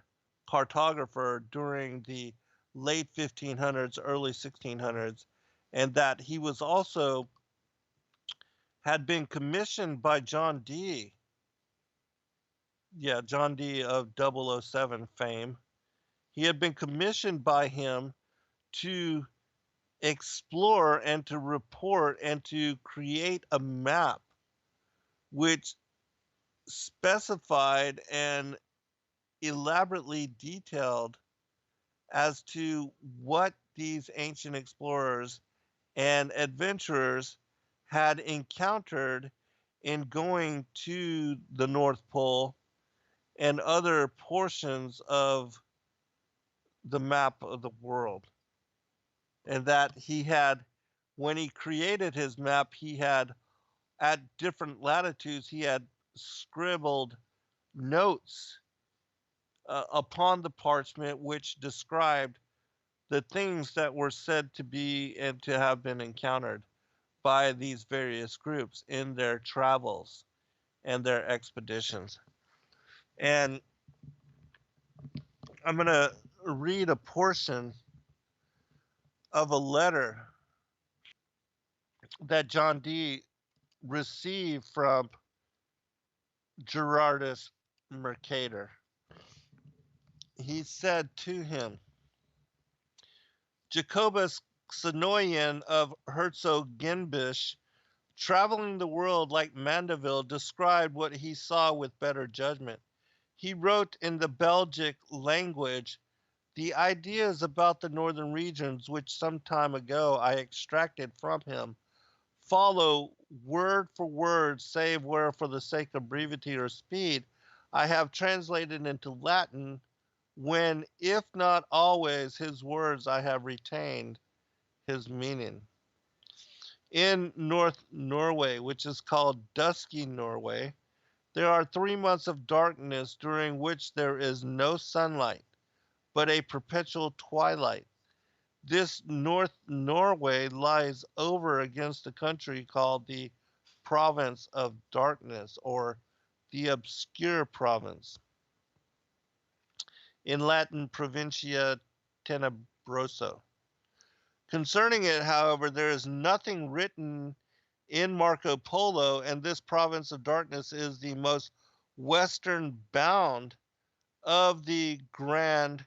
cartographer during the late 1500s, early 1600s, and that he was also had been commissioned by John Dee. Yeah, John Dee of 007 fame. He had been commissioned by him to explore and to report and to create a map which specified and elaborately detailed as to what these ancient explorers and adventurers had encountered in going to the North Pole and other portions of the map of the world. And that he had, when he created his map, he had, at different latitudes, he had scribbled notes upon the parchment, which described the things that were said to be and to have been encountered by these various groups in their travels and their expeditions. And I'm going to read a portion of a letter that John Dee received from Gerardus Mercator. He said to him, Jacobus Xenoian of Herzogenbusch, traveling the world like Mandeville, described what he saw with better judgment. He wrote in the Belgic language the ideas about the northern regions which some time ago I extracted from him follow word for word, save where for the sake of brevity or speed I have translated into Latin, when, if not always, his words I have retained his meaning. In North Norway, which is called Dusky Norway, there are 3 months of darkness during which there is no sunlight, but a perpetual twilight. This North Norway lies over against a country called the Province of Darkness, or the Obscure Province. In Latin, Provincia Tenebroso. Concerning it, however, there is nothing written in Marco Polo, and this province of darkness is the most western bound of the Grand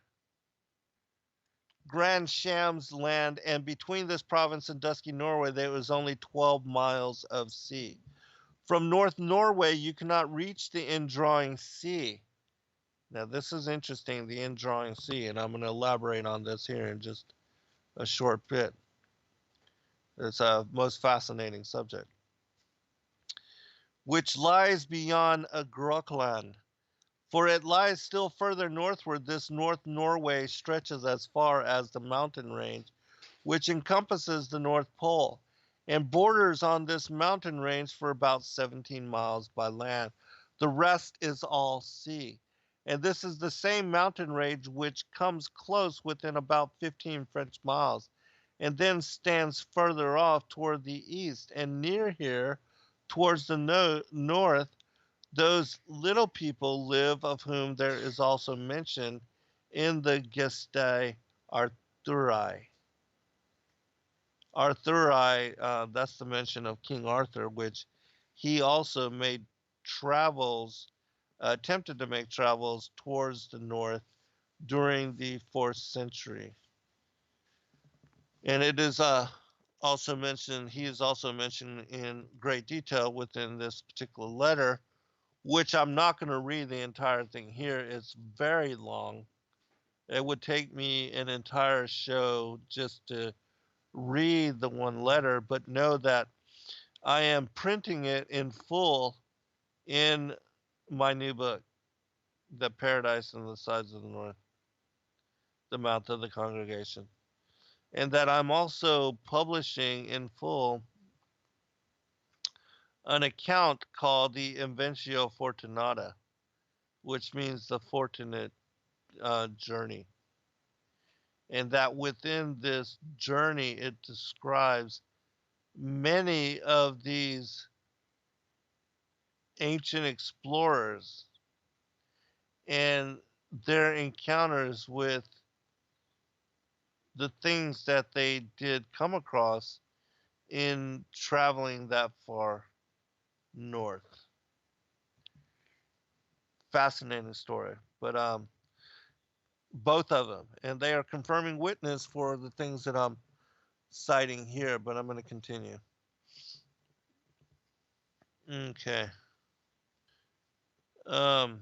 Shams land, and between this province and Dusky Norway there was only 12 miles of sea. From North Norway you cannot reach the indrawing sea. Now this is interesting, the indrawing sea, and I'm going to elaborate on this here in just a short bit. It's a most fascinating subject. Which lies beyond Grokland. For it lies still further northward. This North Norway stretches as far as the mountain range, which encompasses the North Pole, and borders on this mountain range for about 17 miles by land. The rest is all sea. And this is the same mountain range which comes close within about 15 French miles, and then stands further off toward the east, and near here, towards the north, those little people live, of whom there is also mention in the Gestae Arthuri. Arthuri, that's the mention of King Arthur, which he also made travels, attempted to make travels towards the north during the 4th century. And it is also mentioned, he is also mentioned in great detail within this particular letter, which I'm not going to read the entire thing here. It's very long. It would take me an entire show just to read the one letter, but know that I am printing it in full in my new book, The Paradise on the Sides of the North, The Mount of the Congregation, and that I'm also publishing in full an account called the Inventio Fortunata, which means the fortunate journey. And that within this journey, it describes many of these ancient explorers and their encounters with the things that they did come across in traveling that far north. Fascinating story, but both of them, and they are confirming witness for the things that I'm citing here, but I'm going to continue. Okay. And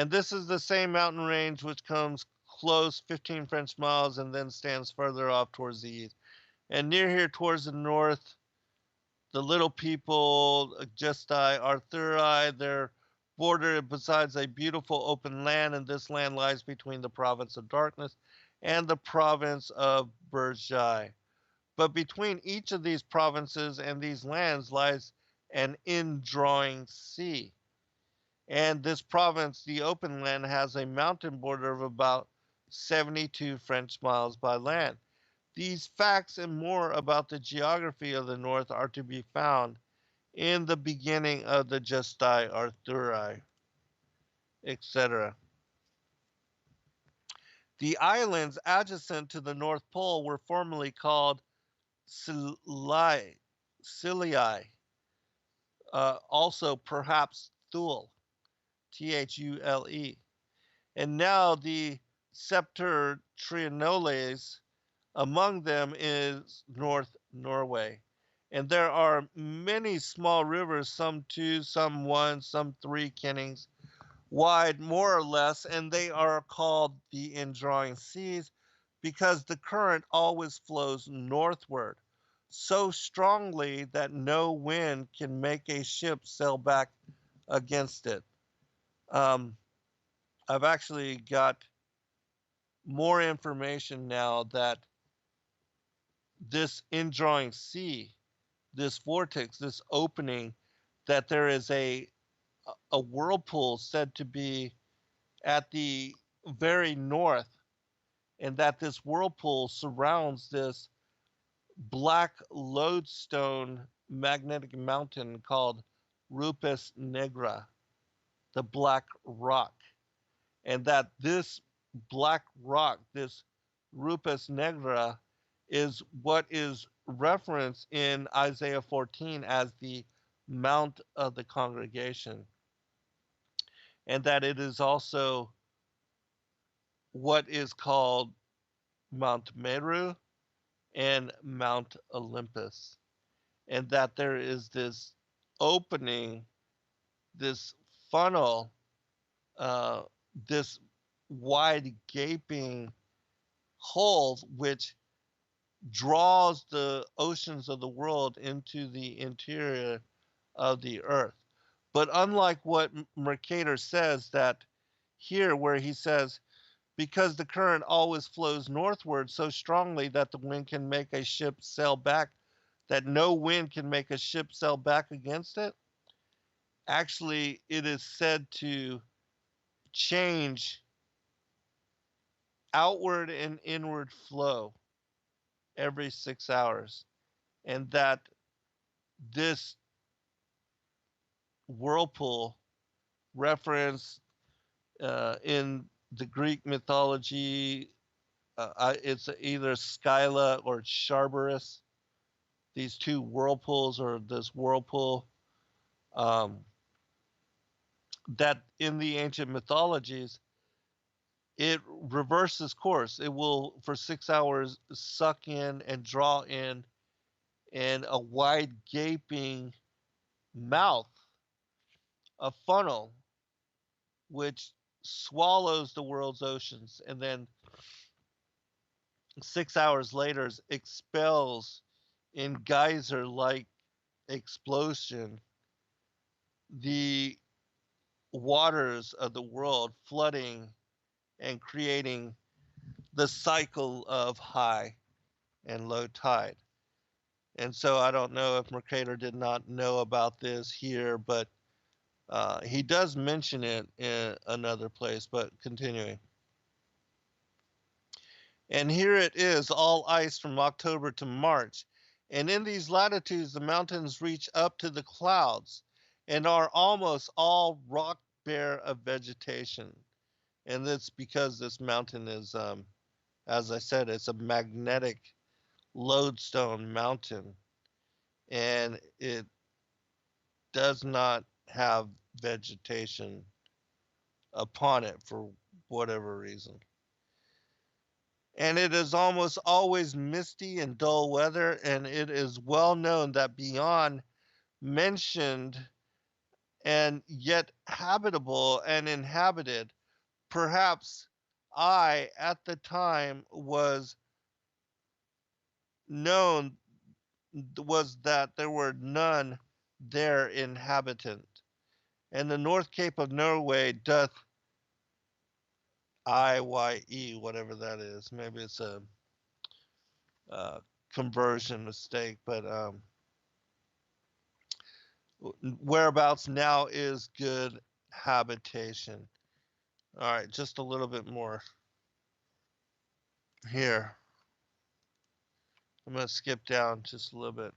this is the same mountain range which comes close 15 French miles and then stands further off towards the east. And near here towards the north, the little people, Gestae Arthuri, their border besides a beautiful open land, and this land lies between the province of darkness and the province of Burjai. But between each of these provinces and these lands lies and indrawing sea. And this province, the open land, has a mountain border of about 72 French miles by land. These facts and more about the geography of the North are to be found in the beginning of the Gestae Arthuri, etc. The islands adjacent to the North Pole were formerly called Scilii, also perhaps Thule, Thule. And now the septentrionales, among them is North Norway. And there are many small rivers, some 2, some 1, some 3 kennings wide, more or less, and they are called the indrawing seas because the current always flows northward so strongly that no wind can make a ship sail back against it. I've actually got more information now that this indrawing sea, this vortex, this opening, that there is a whirlpool said to be at the very north, and that this whirlpool surrounds this black lodestone magnetic mountain called Rupes Negra, the Black Rock, and that this black rock, this Rupes Negra, is what is referenced in Isaiah 14 as the Mount of the Congregation, and that it is also what is called Mount Meru and Mount Olympus, and that there is this opening, this funnel, uh, this wide gaping hole which draws the oceans of the world into the interior of the earth. But unlike what Mercator says, that here where he says, because the current always flows northward so strongly that the wind can make a ship sail back, that no wind can make a ship sail back against it. Actually, it is said to change outward and inward flow every 6 hours, and that this whirlpool reference in the Greek mythology, it's either Scylla or Charybdis. These two whirlpools, or this whirlpool, that in the ancient mythologies, it reverses course. It will, for 6 hours, suck in and draw in a wide gaping mouth, a funnel, which swallows the world's oceans, and then 6 hours later expels in geyser-like explosion the waters of the world, flooding and creating the cycle of high and low tide. And so I don't know if Mercator did not know about this here, but he does mention it in another place, but continuing. And here it is, all ice from October to March. And in these latitudes, the mountains reach up to the clouds and are almost all rock bare of vegetation. And that's because this mountain is, as I said, it's a magnetic lodestone mountain. And it does not have vegetation upon it for whatever reason. And it is almost always misty and dull weather, and it is well known that beyond mentioned and yet habitable and inhabited, perhaps I at the time was known, was that there were none there inhabitant. And the North Cape of Norway doth IYE, whatever that is. Maybe it's a conversion mistake, but whereabouts now is good habitation. All right, just a little bit more here. I'm going to skip down just a little bit.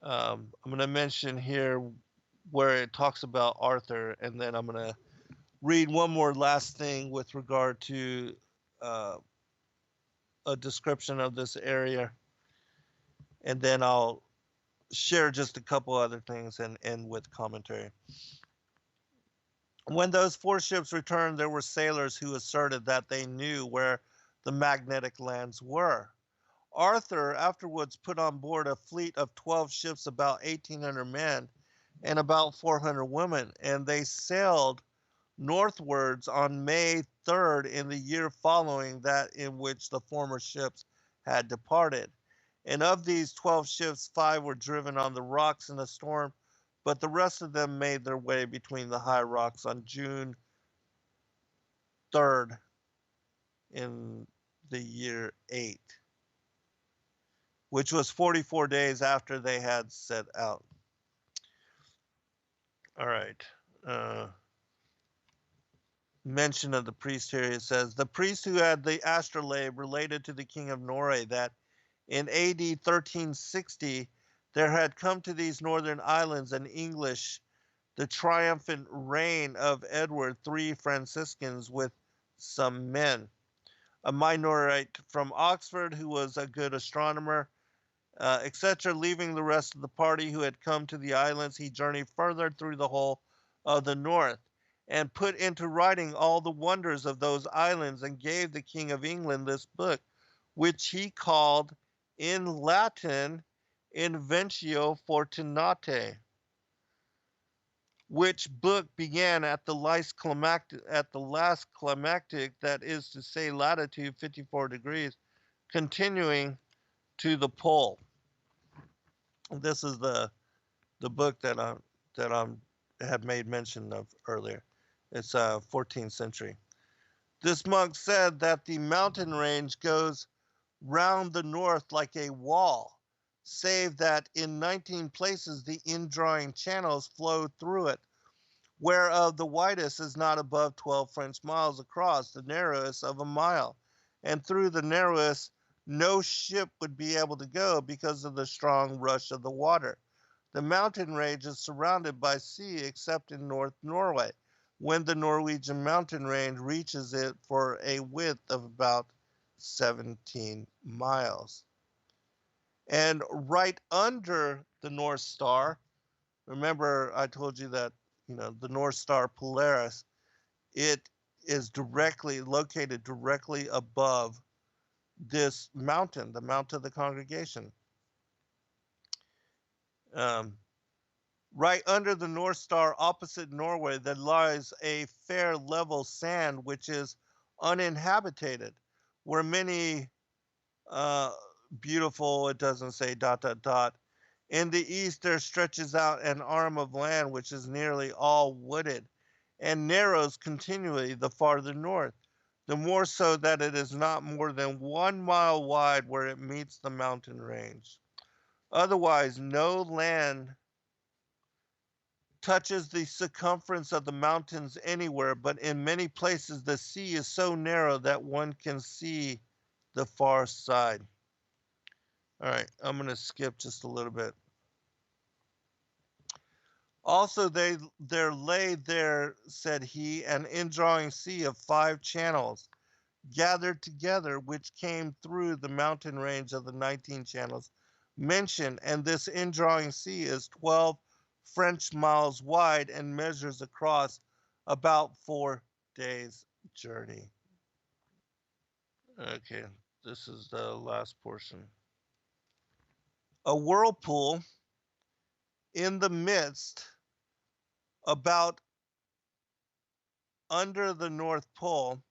I'm going to mention here where it talks about Arthur, and then I'm going to read one more last thing with regard to a description of this area, and then I'll share just a couple other things and end with commentary. When those 4 ships returned, there were sailors who asserted that they knew where the magnetic lands were. Arthur afterwards put on board a fleet of 12 ships, about 1,800 men and about 400 women, and they sailed northwards on May 3rd in the year following that in which the former ships had departed. And of these 12 ships, 5 were driven on the rocks in a storm, but the rest of them made their way between the high rocks on June 3rd in the year 8, which was 44 days after they had set out. All right. Mention of the priest here, it says, the priest who had the astrolabe related to the king of Norway that in AD 1360 there had come to these northern islands an English, the triumphant reign of Edward, 3 Franciscans with some men. A Minorite from Oxford who was a good astronomer, etc. Leaving the rest of the party who had come to the islands, he journeyed further through the whole of the north and put into writing all the wonders of those islands and gave the King of England this book, which he called in Latin Inventio Fortunatae, which book began at the last climactic, that is to say latitude 54 degrees, continuing to the pole. This is the book that I had made mention of earlier. It's 14th century. This monk said that the mountain range goes round the north like a wall, save that in 19 places the indrawing channels flow through it, whereof the widest is not above 12 French miles across, the narrowest of a mile, and through the narrowest no ship would be able to go because of the strong rush of the water. The mountain range is surrounded by sea except in North Norway, when the Norwegian mountain range reaches it for a width of about 17 miles. And right under the North Star, remember I told you that, the North Star Polaris, it is located directly above this mountain, the Mount of the Congregation. Right under the North Star, opposite Norway, there lies a fair level sand which is uninhabited, where many beautiful, it doesn't say ... In the east there stretches out an arm of land which is nearly all wooded, and narrows continually the farther north, the more so that it is not more than 1 mile wide where it meets the mountain range. Otherwise, no land touches the circumference of the mountains anywhere, but in many places the sea is so narrow that one can see the far side. All right, I'm going to skip just a little bit. Also, there lay there, said he, an indrawing sea of 5 channels, gathered together, which came through the mountain range of the 19 channels mentioned, and this indrawing sea is 12 French miles wide and measures across about 4 days' journey. Okay, this is the last portion. A whirlpool in the midst, about under the North Pole.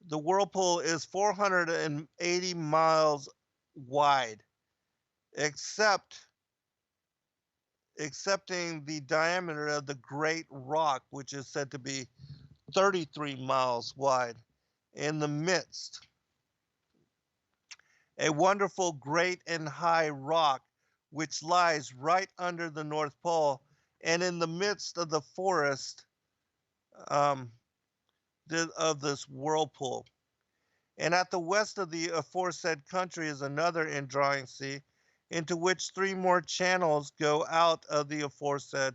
The whirlpool is 480 miles wide, excepting the diameter of the great rock, which is said to be 33 miles wide, in the midst. A wonderful great and high rock, which lies right under the North Pole and in the midst of the forest um, of this whirlpool. And at the west of the aforesaid country is another indrawing sea, into which 3 more channels go out of the aforesaid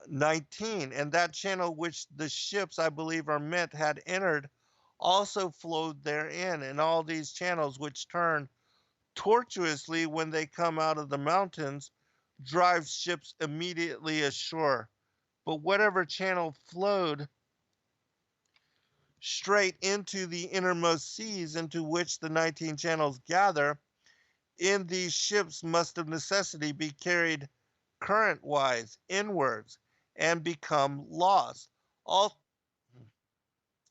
19. And that channel which the ships, I believe, are meant had entered also flowed therein. And all these channels which turn tortuously when they come out of the mountains drive ships immediately ashore. But whatever channel flowed straight into the innermost seas into which the 19 channels gather, in these ships must of necessity be carried current-wise inwards and become lost. All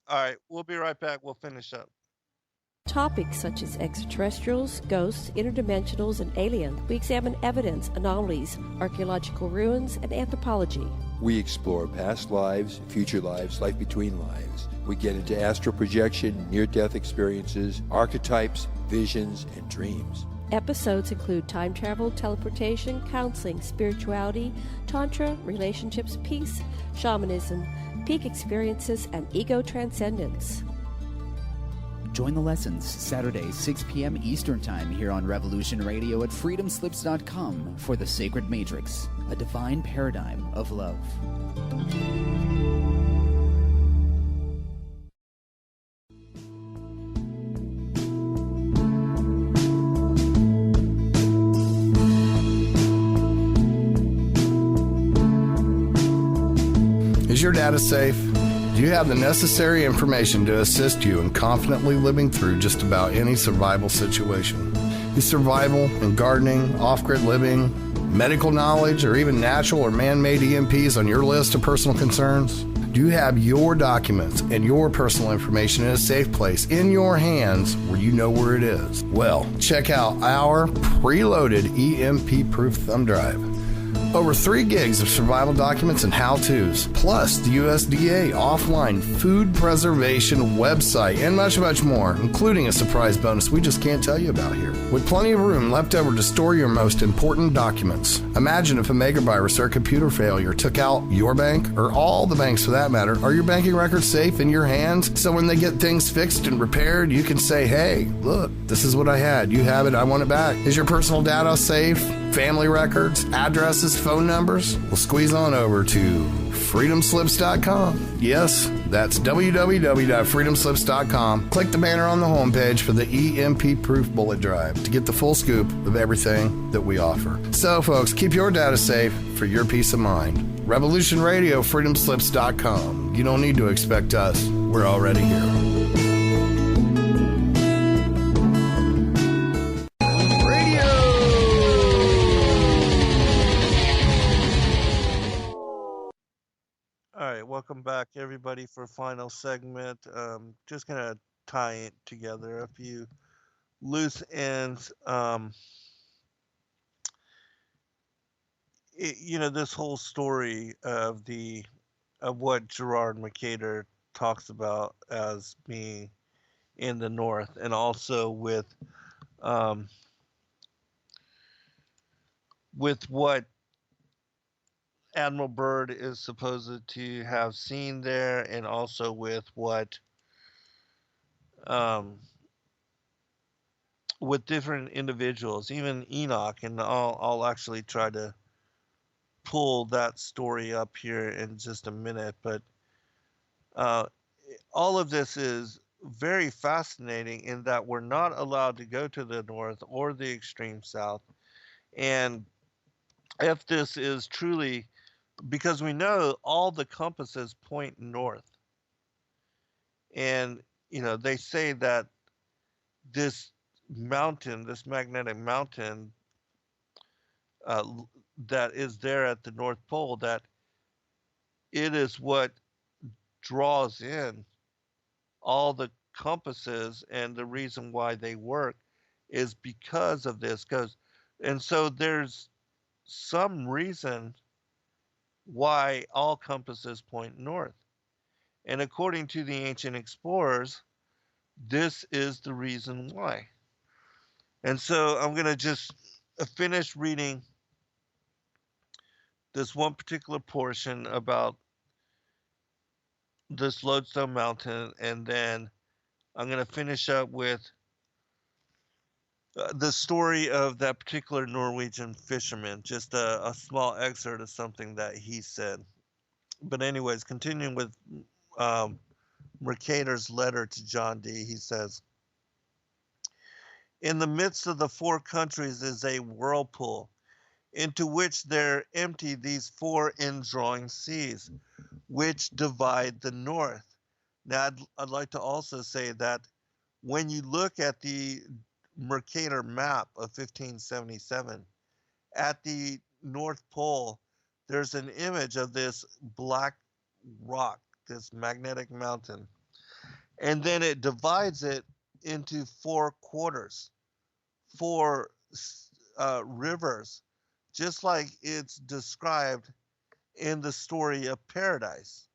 right, we'll be right back. We'll finish up. Topics such as extraterrestrials, ghosts, interdimensionals, and aliens. We examine evidence, anomalies, archaeological ruins, and anthropology. We explore past lives, future lives, life between lives. We get into astral projection, near-death experiences, archetypes, visions, and dreams. Episodes include time travel, teleportation, counseling, spirituality, tantra, relationships, peace, shamanism, peak experiences, and ego transcendence. Join the lessons Saturday, 6 p.m. Eastern Time here on Revolution Radio at freedomslips.com for The Sacred Matrix, a divine paradigm of love. Is your data safe? Do you have the necessary information to assist you in confidently living through just about any survival situation? Is survival and gardening, off-grid living, medical knowledge, or even natural or man-made EMPs on your list of personal concerns? Do you have your documents and your personal information in a safe place in your hands where you know where it is? Well, check out our preloaded EMP-proof thumb drive. Over 3 gigs of survival documents and how-tos, plus the USDA offline food preservation website, and much, much more, including a surprise bonus we just can't tell you about here. With plenty of room left over to store your most important documents. Imagine if a megavirus or a computer failure took out your bank, or all the banks for that matter. Are your banking records safe in your hands? So when they get things fixed and repaired, you can say, hey, look, this is what I had. You have it. I want it back. Is your personal data safe? Family records, addresses, phone numbers? Well, squeeze on over to freedomslips.com. Yes, that's www.freedomslips.com. Click the banner on the homepage for the EMP-proof bullet drive to get the full scoop of everything that we offer. So, folks, keep your data safe for your peace of mind. Revolution Radio, freedomslips.com. You don't need to expect us. We're already here. Welcome back, everybody, for final segment. Just gonna tie it together a few loose ends. This whole story of what Gerard Mercator talks about as being in the North, and also with what Admiral Byrd is supposed to have seen there, and also with what with different individuals, even Enoch, and I'll actually try to pull that story up here in just a minute. But all of this is very fascinating in that we're not allowed to go to the North or the extreme South, and if this is truly, because we know all the compasses point north. And, they say that this mountain, this magnetic mountain that is there at the North Pole, that it is what draws in all the compasses, and the reason why they work is because of this. And so there's some reason why all compasses point north. And according to the ancient explorers, this is the reason why. And so I'm going to just finish reading this one particular portion about this lodestone mountain, and then I'm going to finish up with the story of that particular Norwegian fisherman, just a small excerpt of something that he said. But anyways, continuing with Mercator's letter to John D., he says, in the midst of the four countries is a whirlpool, into which there empty these four indrawing seas, which divide the north. Now, I'd like to also say that when you look at the Mercator map of 1577, at the North Pole, there's an image of this black rock, this magnetic mountain. And then it divides it into four quarters, four rivers, just like it's described in the story of paradise,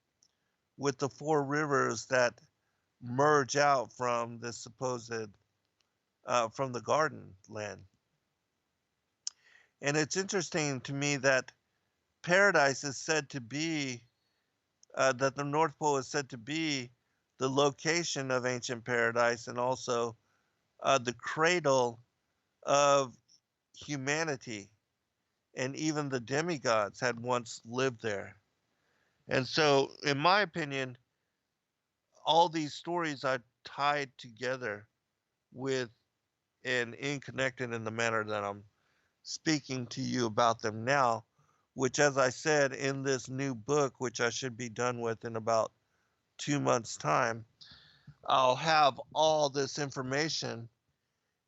with the four rivers that merge out from the supposed, from the garden land. And it's interesting to me that paradise is said to be, that the North Pole is said to be the location of ancient paradise, and also the cradle of humanity, and even the demigods had once lived there. And so, in my opinion, all these stories are tied together with and connected in the manner that I'm speaking to you about them now, which, as I said, in this new book, which I should be done with in about 2 months' time, I'll have all this information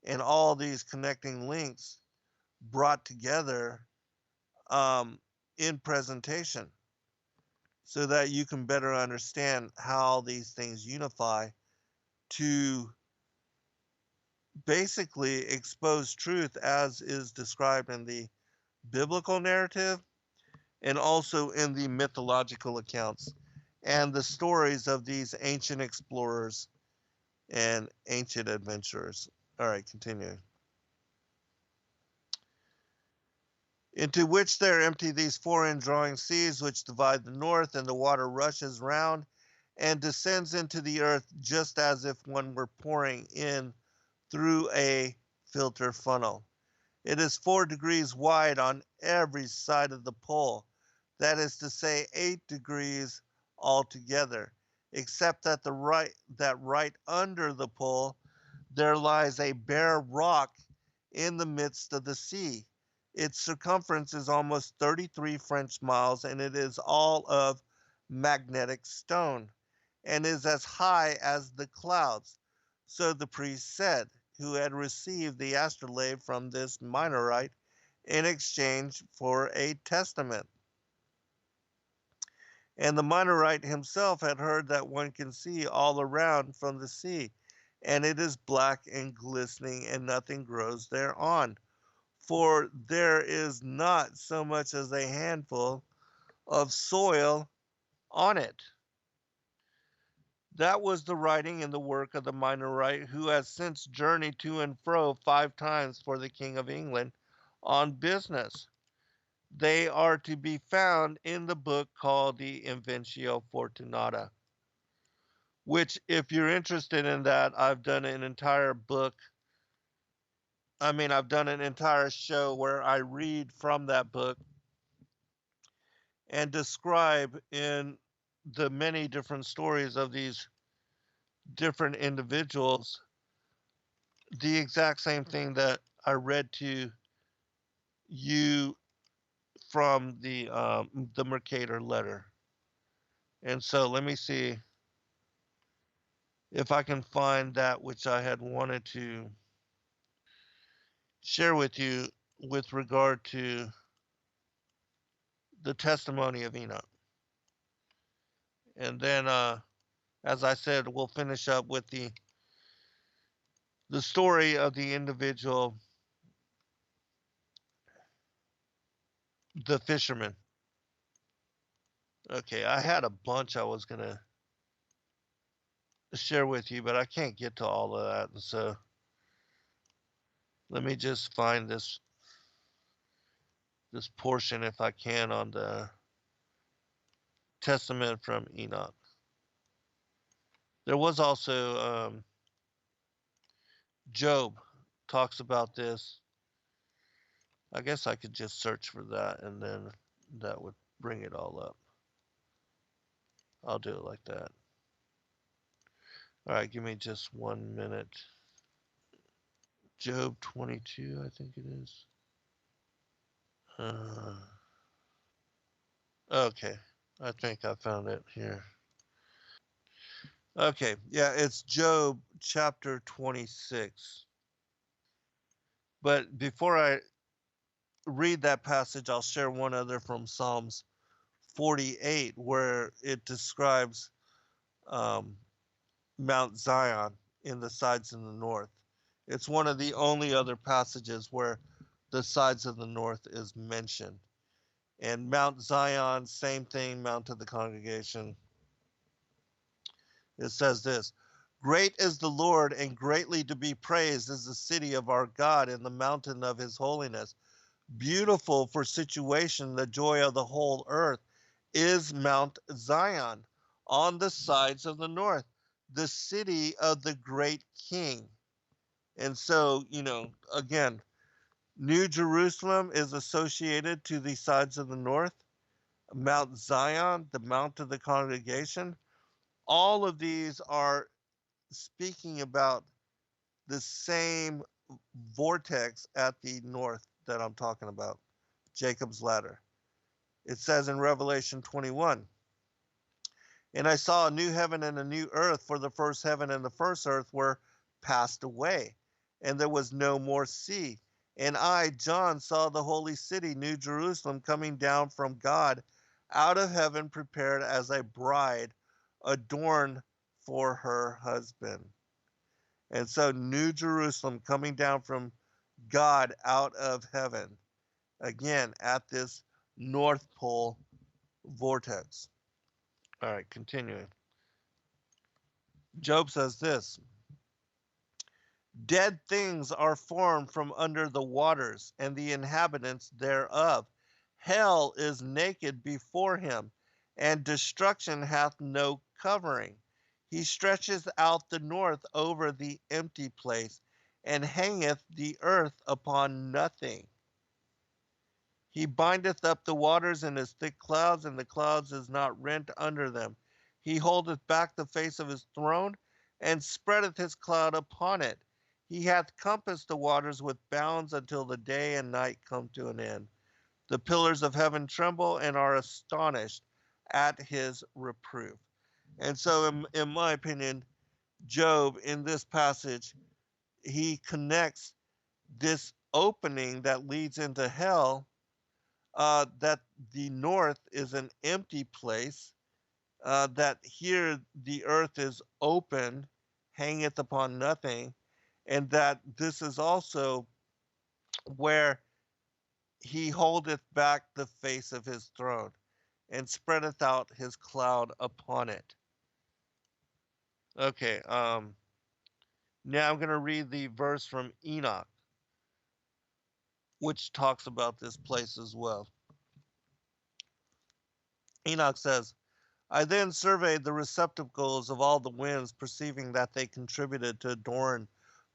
and all these connecting links brought together in presentation, so that you can better understand how these things unify to basically expose truth as is described in the biblical narrative, and also in the mythological accounts and the stories of these ancient explorers and ancient adventurers. All right, continuing. Into which there empty these four indrawing seas, which divide the north, and the water rushes round and descends into the earth, just as if one were pouring in through a filter funnel. It is 4 degrees wide on every side of the pole, that is to say 8 degrees altogether, except that right under the pole there lies a bare rock in the midst of the sea. Its circumference is almost 33 French miles, and it is all of magnetic stone, and is as high as the clouds. So the priest said, who had received the astrolabe from this Minorite in exchange for a testament. And the Minorite himself had heard that one can see all around from the sea, and it is black and glistening, and nothing grows thereon. For there is not so much as a handful of soil on it. That was the writing and the work of the Minorite, who has since journeyed to and fro 5 times for the King of England on business. They are to be found in the book called the Inventio Fortunata, which, if you're interested in that, I've done an entire book. I've done an entire show where I read from that book and describe in the many different stories of these different individuals the exact same thing that I read to you from the Mercator letter. And so let me see if I can find that which I had wanted to share with you with regard to the testimony of Enoch. And then, as I said, we'll finish up with the story of the individual, the fisherman. Okay, I had a bunch I was going to share with you, but I can't get to all of that. And so let me just find this this portion, if I can, on the Testament from Enoch. There was also Job talks about this. I guess I could just search for that, and then that would bring it all up. I'll do it like that. All right, give me just 1 minute. Job 22, I think it is. Okay, I think I found it here. Okay, yeah, it's Job chapter 26. But before I read that passage, I'll share one other from Psalms 48, where it describes Mount Zion in the sides in the north. It's one of the only other passages where the sides of the north is mentioned. And Mount Zion, same thing, Mount of the congregation. It says this: Great is the Lord, and greatly to be praised is the city of our God in the mountain of his holiness. Beautiful for situation, the joy of the whole earth is Mount Zion on the sides of the north, the city of the great king. And so, again, New Jerusalem is associated to the sides of the north. Mount Zion, the Mount of the congregation, all of these are speaking about the same vortex at the north that I'm talking about, Jacob's ladder. It says in Revelation 21, and I saw a new heaven and a new earth, for the first heaven and the first earth were passed away, and there was no more sea. And I, John, saw the holy city, New Jerusalem, coming down from God out of heaven, prepared as a bride adorned for her husband. And so New Jerusalem coming down from God out of heaven, again, at this North Pole vortex. All right, continuing. Job says this: Dead things are formed from under the waters, and the inhabitants thereof. Hell is naked before him, and destruction hath no covering. He stretcheth out the north over the empty place, and hangeth the earth upon nothing. He bindeth up the waters in his thick clouds, and the clouds is not rent under them. He holdeth back the face of his throne, and spreadeth his cloud upon it. He hath compassed the waters with bounds until the day and night come to an end. The pillars of heaven tremble and are astonished at his reproof. And so, in my opinion, Job, in this passage, he connects this opening that leads into hell, that the north is an empty place, that here the earth is open, hangeth upon nothing, and that this is also where he holdeth back the face of his throne, and spreadeth out his cloud upon it. Okay, now I'm going to read the verse from Enoch, which talks about this place as well. Enoch says, I then surveyed the receptacles of all the winds, perceiving that they contributed to adorn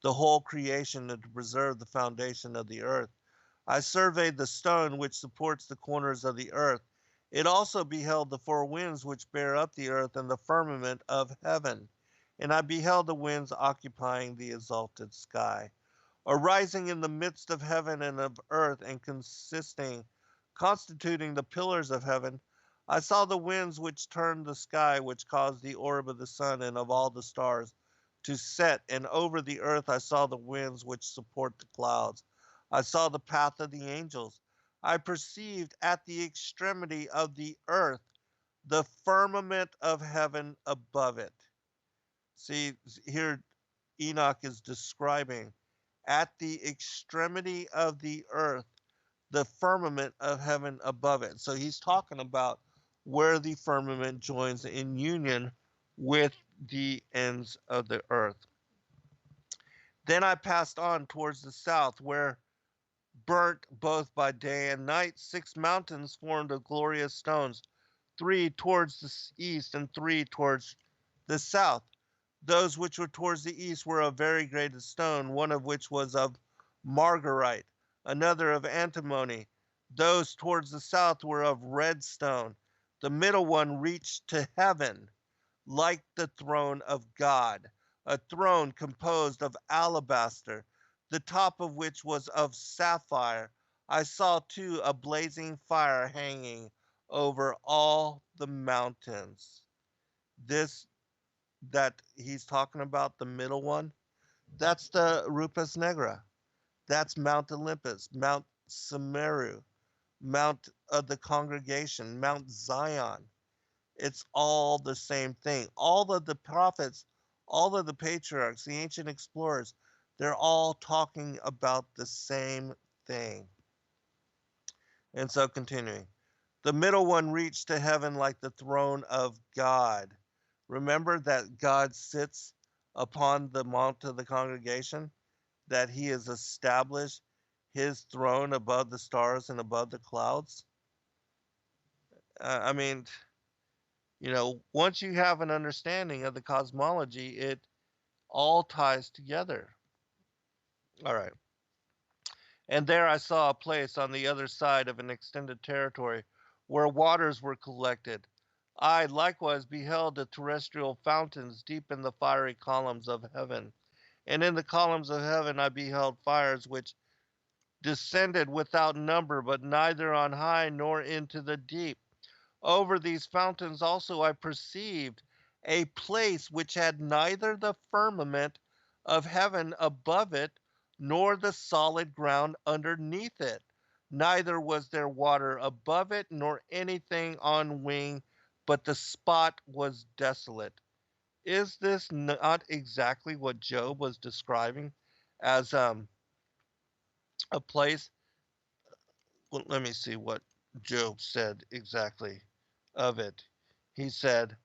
the whole creation and to preserve the foundation of the earth. I surveyed the stone which supports the corners of the earth. It also beheld the four winds which bear up the earth and the firmament of heaven. And I beheld the winds occupying the exalted sky, arising in the midst of heaven and of earth, and constituting the pillars of heaven. I saw the winds which turned the sky, which caused the orb of the sun and of all the stars to set, and over the earth I saw the winds which support the clouds. I saw the path of the angels. I perceived at the extremity of the earth the firmament of heaven above it. See, here Enoch is describing at the extremity of the earth the firmament of heaven above it. So he's talking about where the firmament joins in union with the ends of the earth. Then I passed on towards the south, where burnt both by day and night. 6 mountains formed of glorious stones, 3 towards the east and 3 towards the south. Those which were towards the east were of very great stone, one of which was of margarite, another of antimony. Those towards the south were of red stone. The middle one reached to heaven, like the throne of God, a throne composed of alabaster, the top of which was of sapphire. I saw too a blazing fire hanging over all the mountains. This that he's talking about, the middle one, that's the Rupes Negra. That's Mount Olympus, Mount Sumeru, Mount of the Congregation, Mount Zion. It's all the same thing. All of the prophets, all of the patriarchs, the ancient explorers, they're all talking about the same thing. And so continuing. The middle one reached to heaven like the throne of God. Remember that God sits upon the mount of the congregation, that he has established his throne above the stars and above the clouds. I mean, once you have an understanding of the cosmology, it all ties together. All right. And there I saw a place on the other side of an extended territory where waters were collected. I likewise beheld the terrestrial fountains deep in the fiery columns of heaven. And in the columns of heaven I beheld fires which descended without number, but neither on high nor into the deep. Over these fountains also I perceived a place which had neither the firmament of heaven above it, nor the solid ground underneath it. Neither was there water above it, nor anything on wing, but the spot was desolate. Is this not exactly what Job was describing as a place? Well, let me see what Job said exactly of it. He said,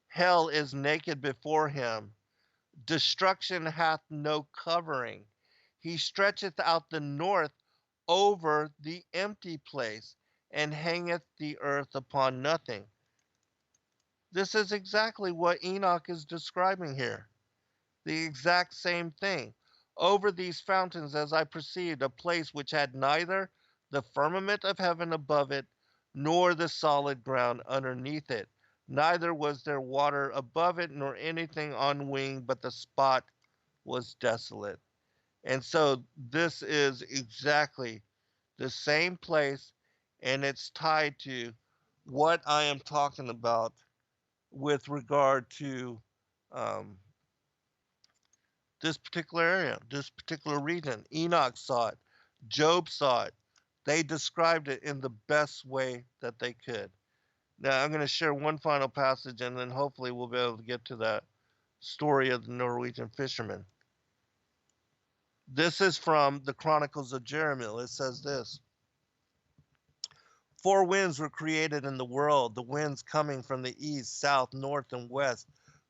hell is naked before him. Destruction hath no covering. He stretcheth out the north over the empty place, and hangeth the earth upon nothing. This is exactly what Enoch is describing here. The exact same thing. Over these fountains, as I perceived, a place which had neither the firmament of heaven above it, nor the solid ground underneath it. Neither was there water above it, nor anything on wing, but the spot was desolate. And so this is exactly the same place, and it's tied to what I am talking about with regard to this particular area, this particular region. Enoch saw it. Job saw it. They described it in the best way that they could. Now, I'm going to share one final passage, and then hopefully we'll be able to get to that story of the Norwegian fisherman. This is from the Chronicles of Jeremiah. It says this. 4 winds were created in the world, the winds coming from the east, south, north, and west.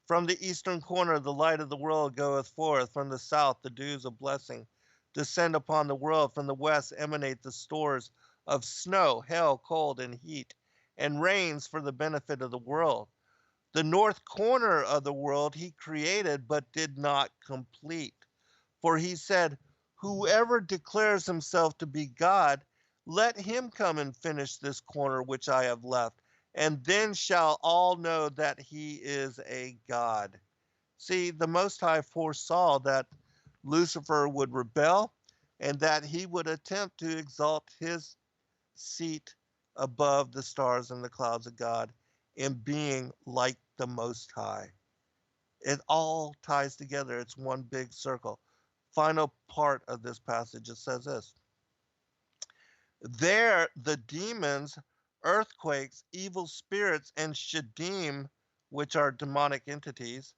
From the eastern corner the light of the world goeth forth. From the south the dews of blessing descend upon the world. From the west emanate the stores of snow, hail, cold, and heat, and rains for the benefit of the world. The north corner of the world he created, but did not complete. For he said, whoever declares himself to be God, let him come and finish this corner which I have left, and then shall all know that he is a God. See, the Most High foresaw that Lucifer would rebel and that he would attempt to exalt his seat above the stars and the clouds of God in being like the Most High. It all ties together. It's one big circle. Final part of this passage, it says this. There the demons, earthquakes, evil spirits, and shadim, which are demonic entities,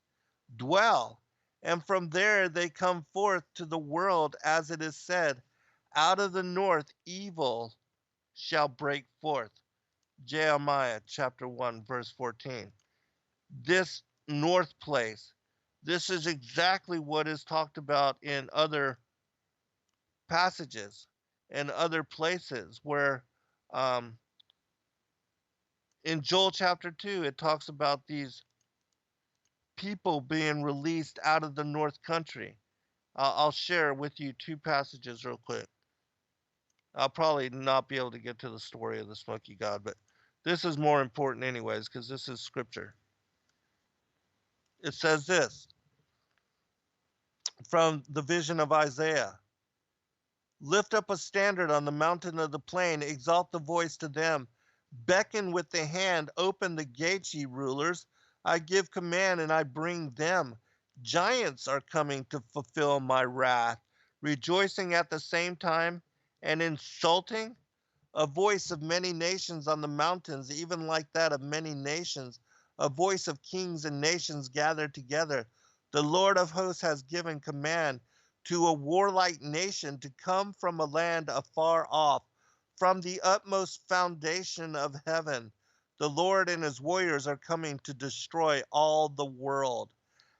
dwell, and from there they come forth to the world, as it is said, out of the north evil shall break forth. Jeremiah chapter 1, verse 14. This north place, this is exactly what is talked about in other passages. and other places where in Joel chapter 2, it talks about these people being released out of the North Country. I'll share with you two passages real quick. I'll probably not be able to get to the story of the smoky god, but this is more important anyways, because this is scripture. It says this from the vision of Isaiah. Lift up a standard on the mountain of the plain, exalt the voice to them. Beckon with the hand, open the gates, ye rulers. I give command and I bring them. Giants are coming to fulfill my wrath, rejoicing at the same time and insulting. A voice of many nations on the mountains, even like that of many nations. A voice of kings and nations gathered together. The Lord of hosts has given command to a warlike nation to come from a land afar off, from the utmost foundation of heaven. The Lord and his warriors are coming to destroy all the world.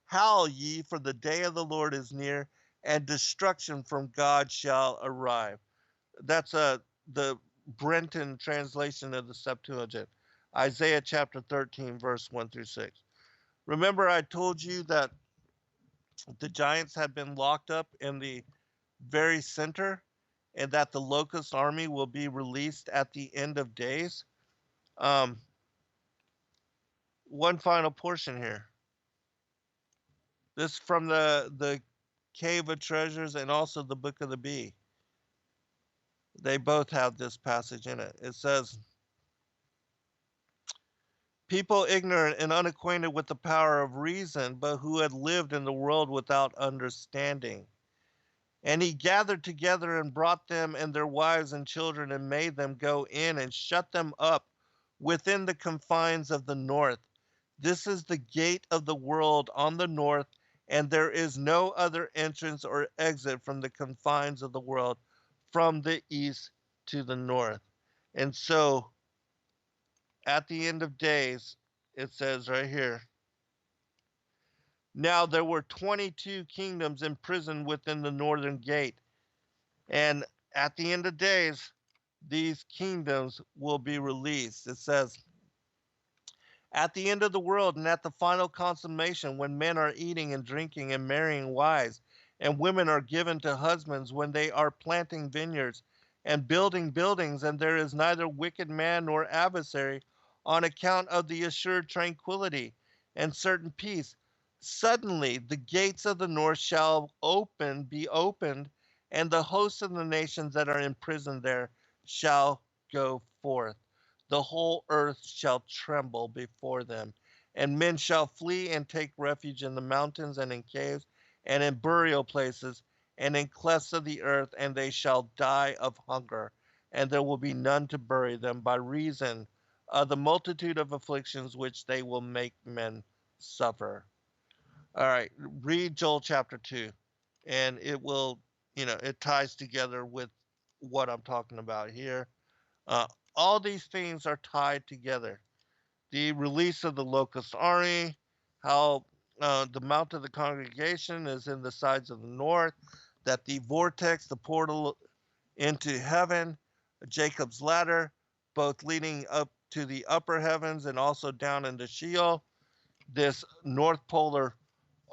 Howl ye, for the day of the Lord is near, and destruction from God shall arrive. That's the Brenton translation of the Septuagint. Isaiah chapter 13, verse 1 through 6. Remember, I told you that the giants had been locked up in the very center and that the locust army will be released at the end of days. One final portion here. This from the Cave of Treasures and also the Book of the Bee. They both have this passage in it. It says, people ignorant and unacquainted with the power of reason, but who had lived in the world without understanding. And he gathered together and brought them and their wives and children and made them go in and shut them up within the confines of the north. This is the gate of the world on the north, and there is no other entrance or exit from the confines of the world from the east to the north. And so at the end of days, it says right here, now there were 22 kingdoms imprisoned within the northern gate. And at the end of days, these kingdoms will be released. It says, at the end of the world and at the final consummation, when men are eating and drinking and marrying wives, and women are given to husbands, when they are planting vineyards and building buildings, and there is neither wicked man nor adversary, on account of the assured tranquility and certain peace, suddenly the gates of the north shall be opened, and the hosts of the nations that are imprisoned there shall go forth. The whole earth shall tremble before them, and men shall flee and take refuge in the mountains and in caves and in burial places and in clefts of the earth, and they shall die of hunger, and there will be none to bury them by reason of the multitude of afflictions which they will make men suffer. All right, read Joel chapter 2, and it will, it ties together with what I'm talking about here. All these things are tied together. The release of the locust army, how the mount of the congregation is in the sides of the north, that the vortex, the portal into heaven, Jacob's ladder, both leading up to the upper heavens and also down into sheol, this north polar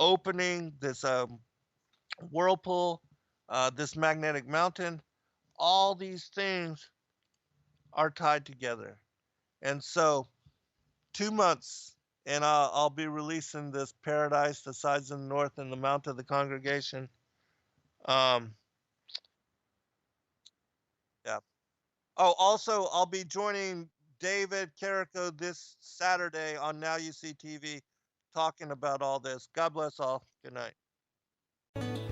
opening, this whirlpool, this magnetic mountain, all these things are tied together. And so 2 months and I'll be releasing this paradise, the sides of the north and the mount of the congregation. Yeah. Oh, also I'll be joining David Carrico this Saturday on Now You See TV talking about all this. God bless all. Good night.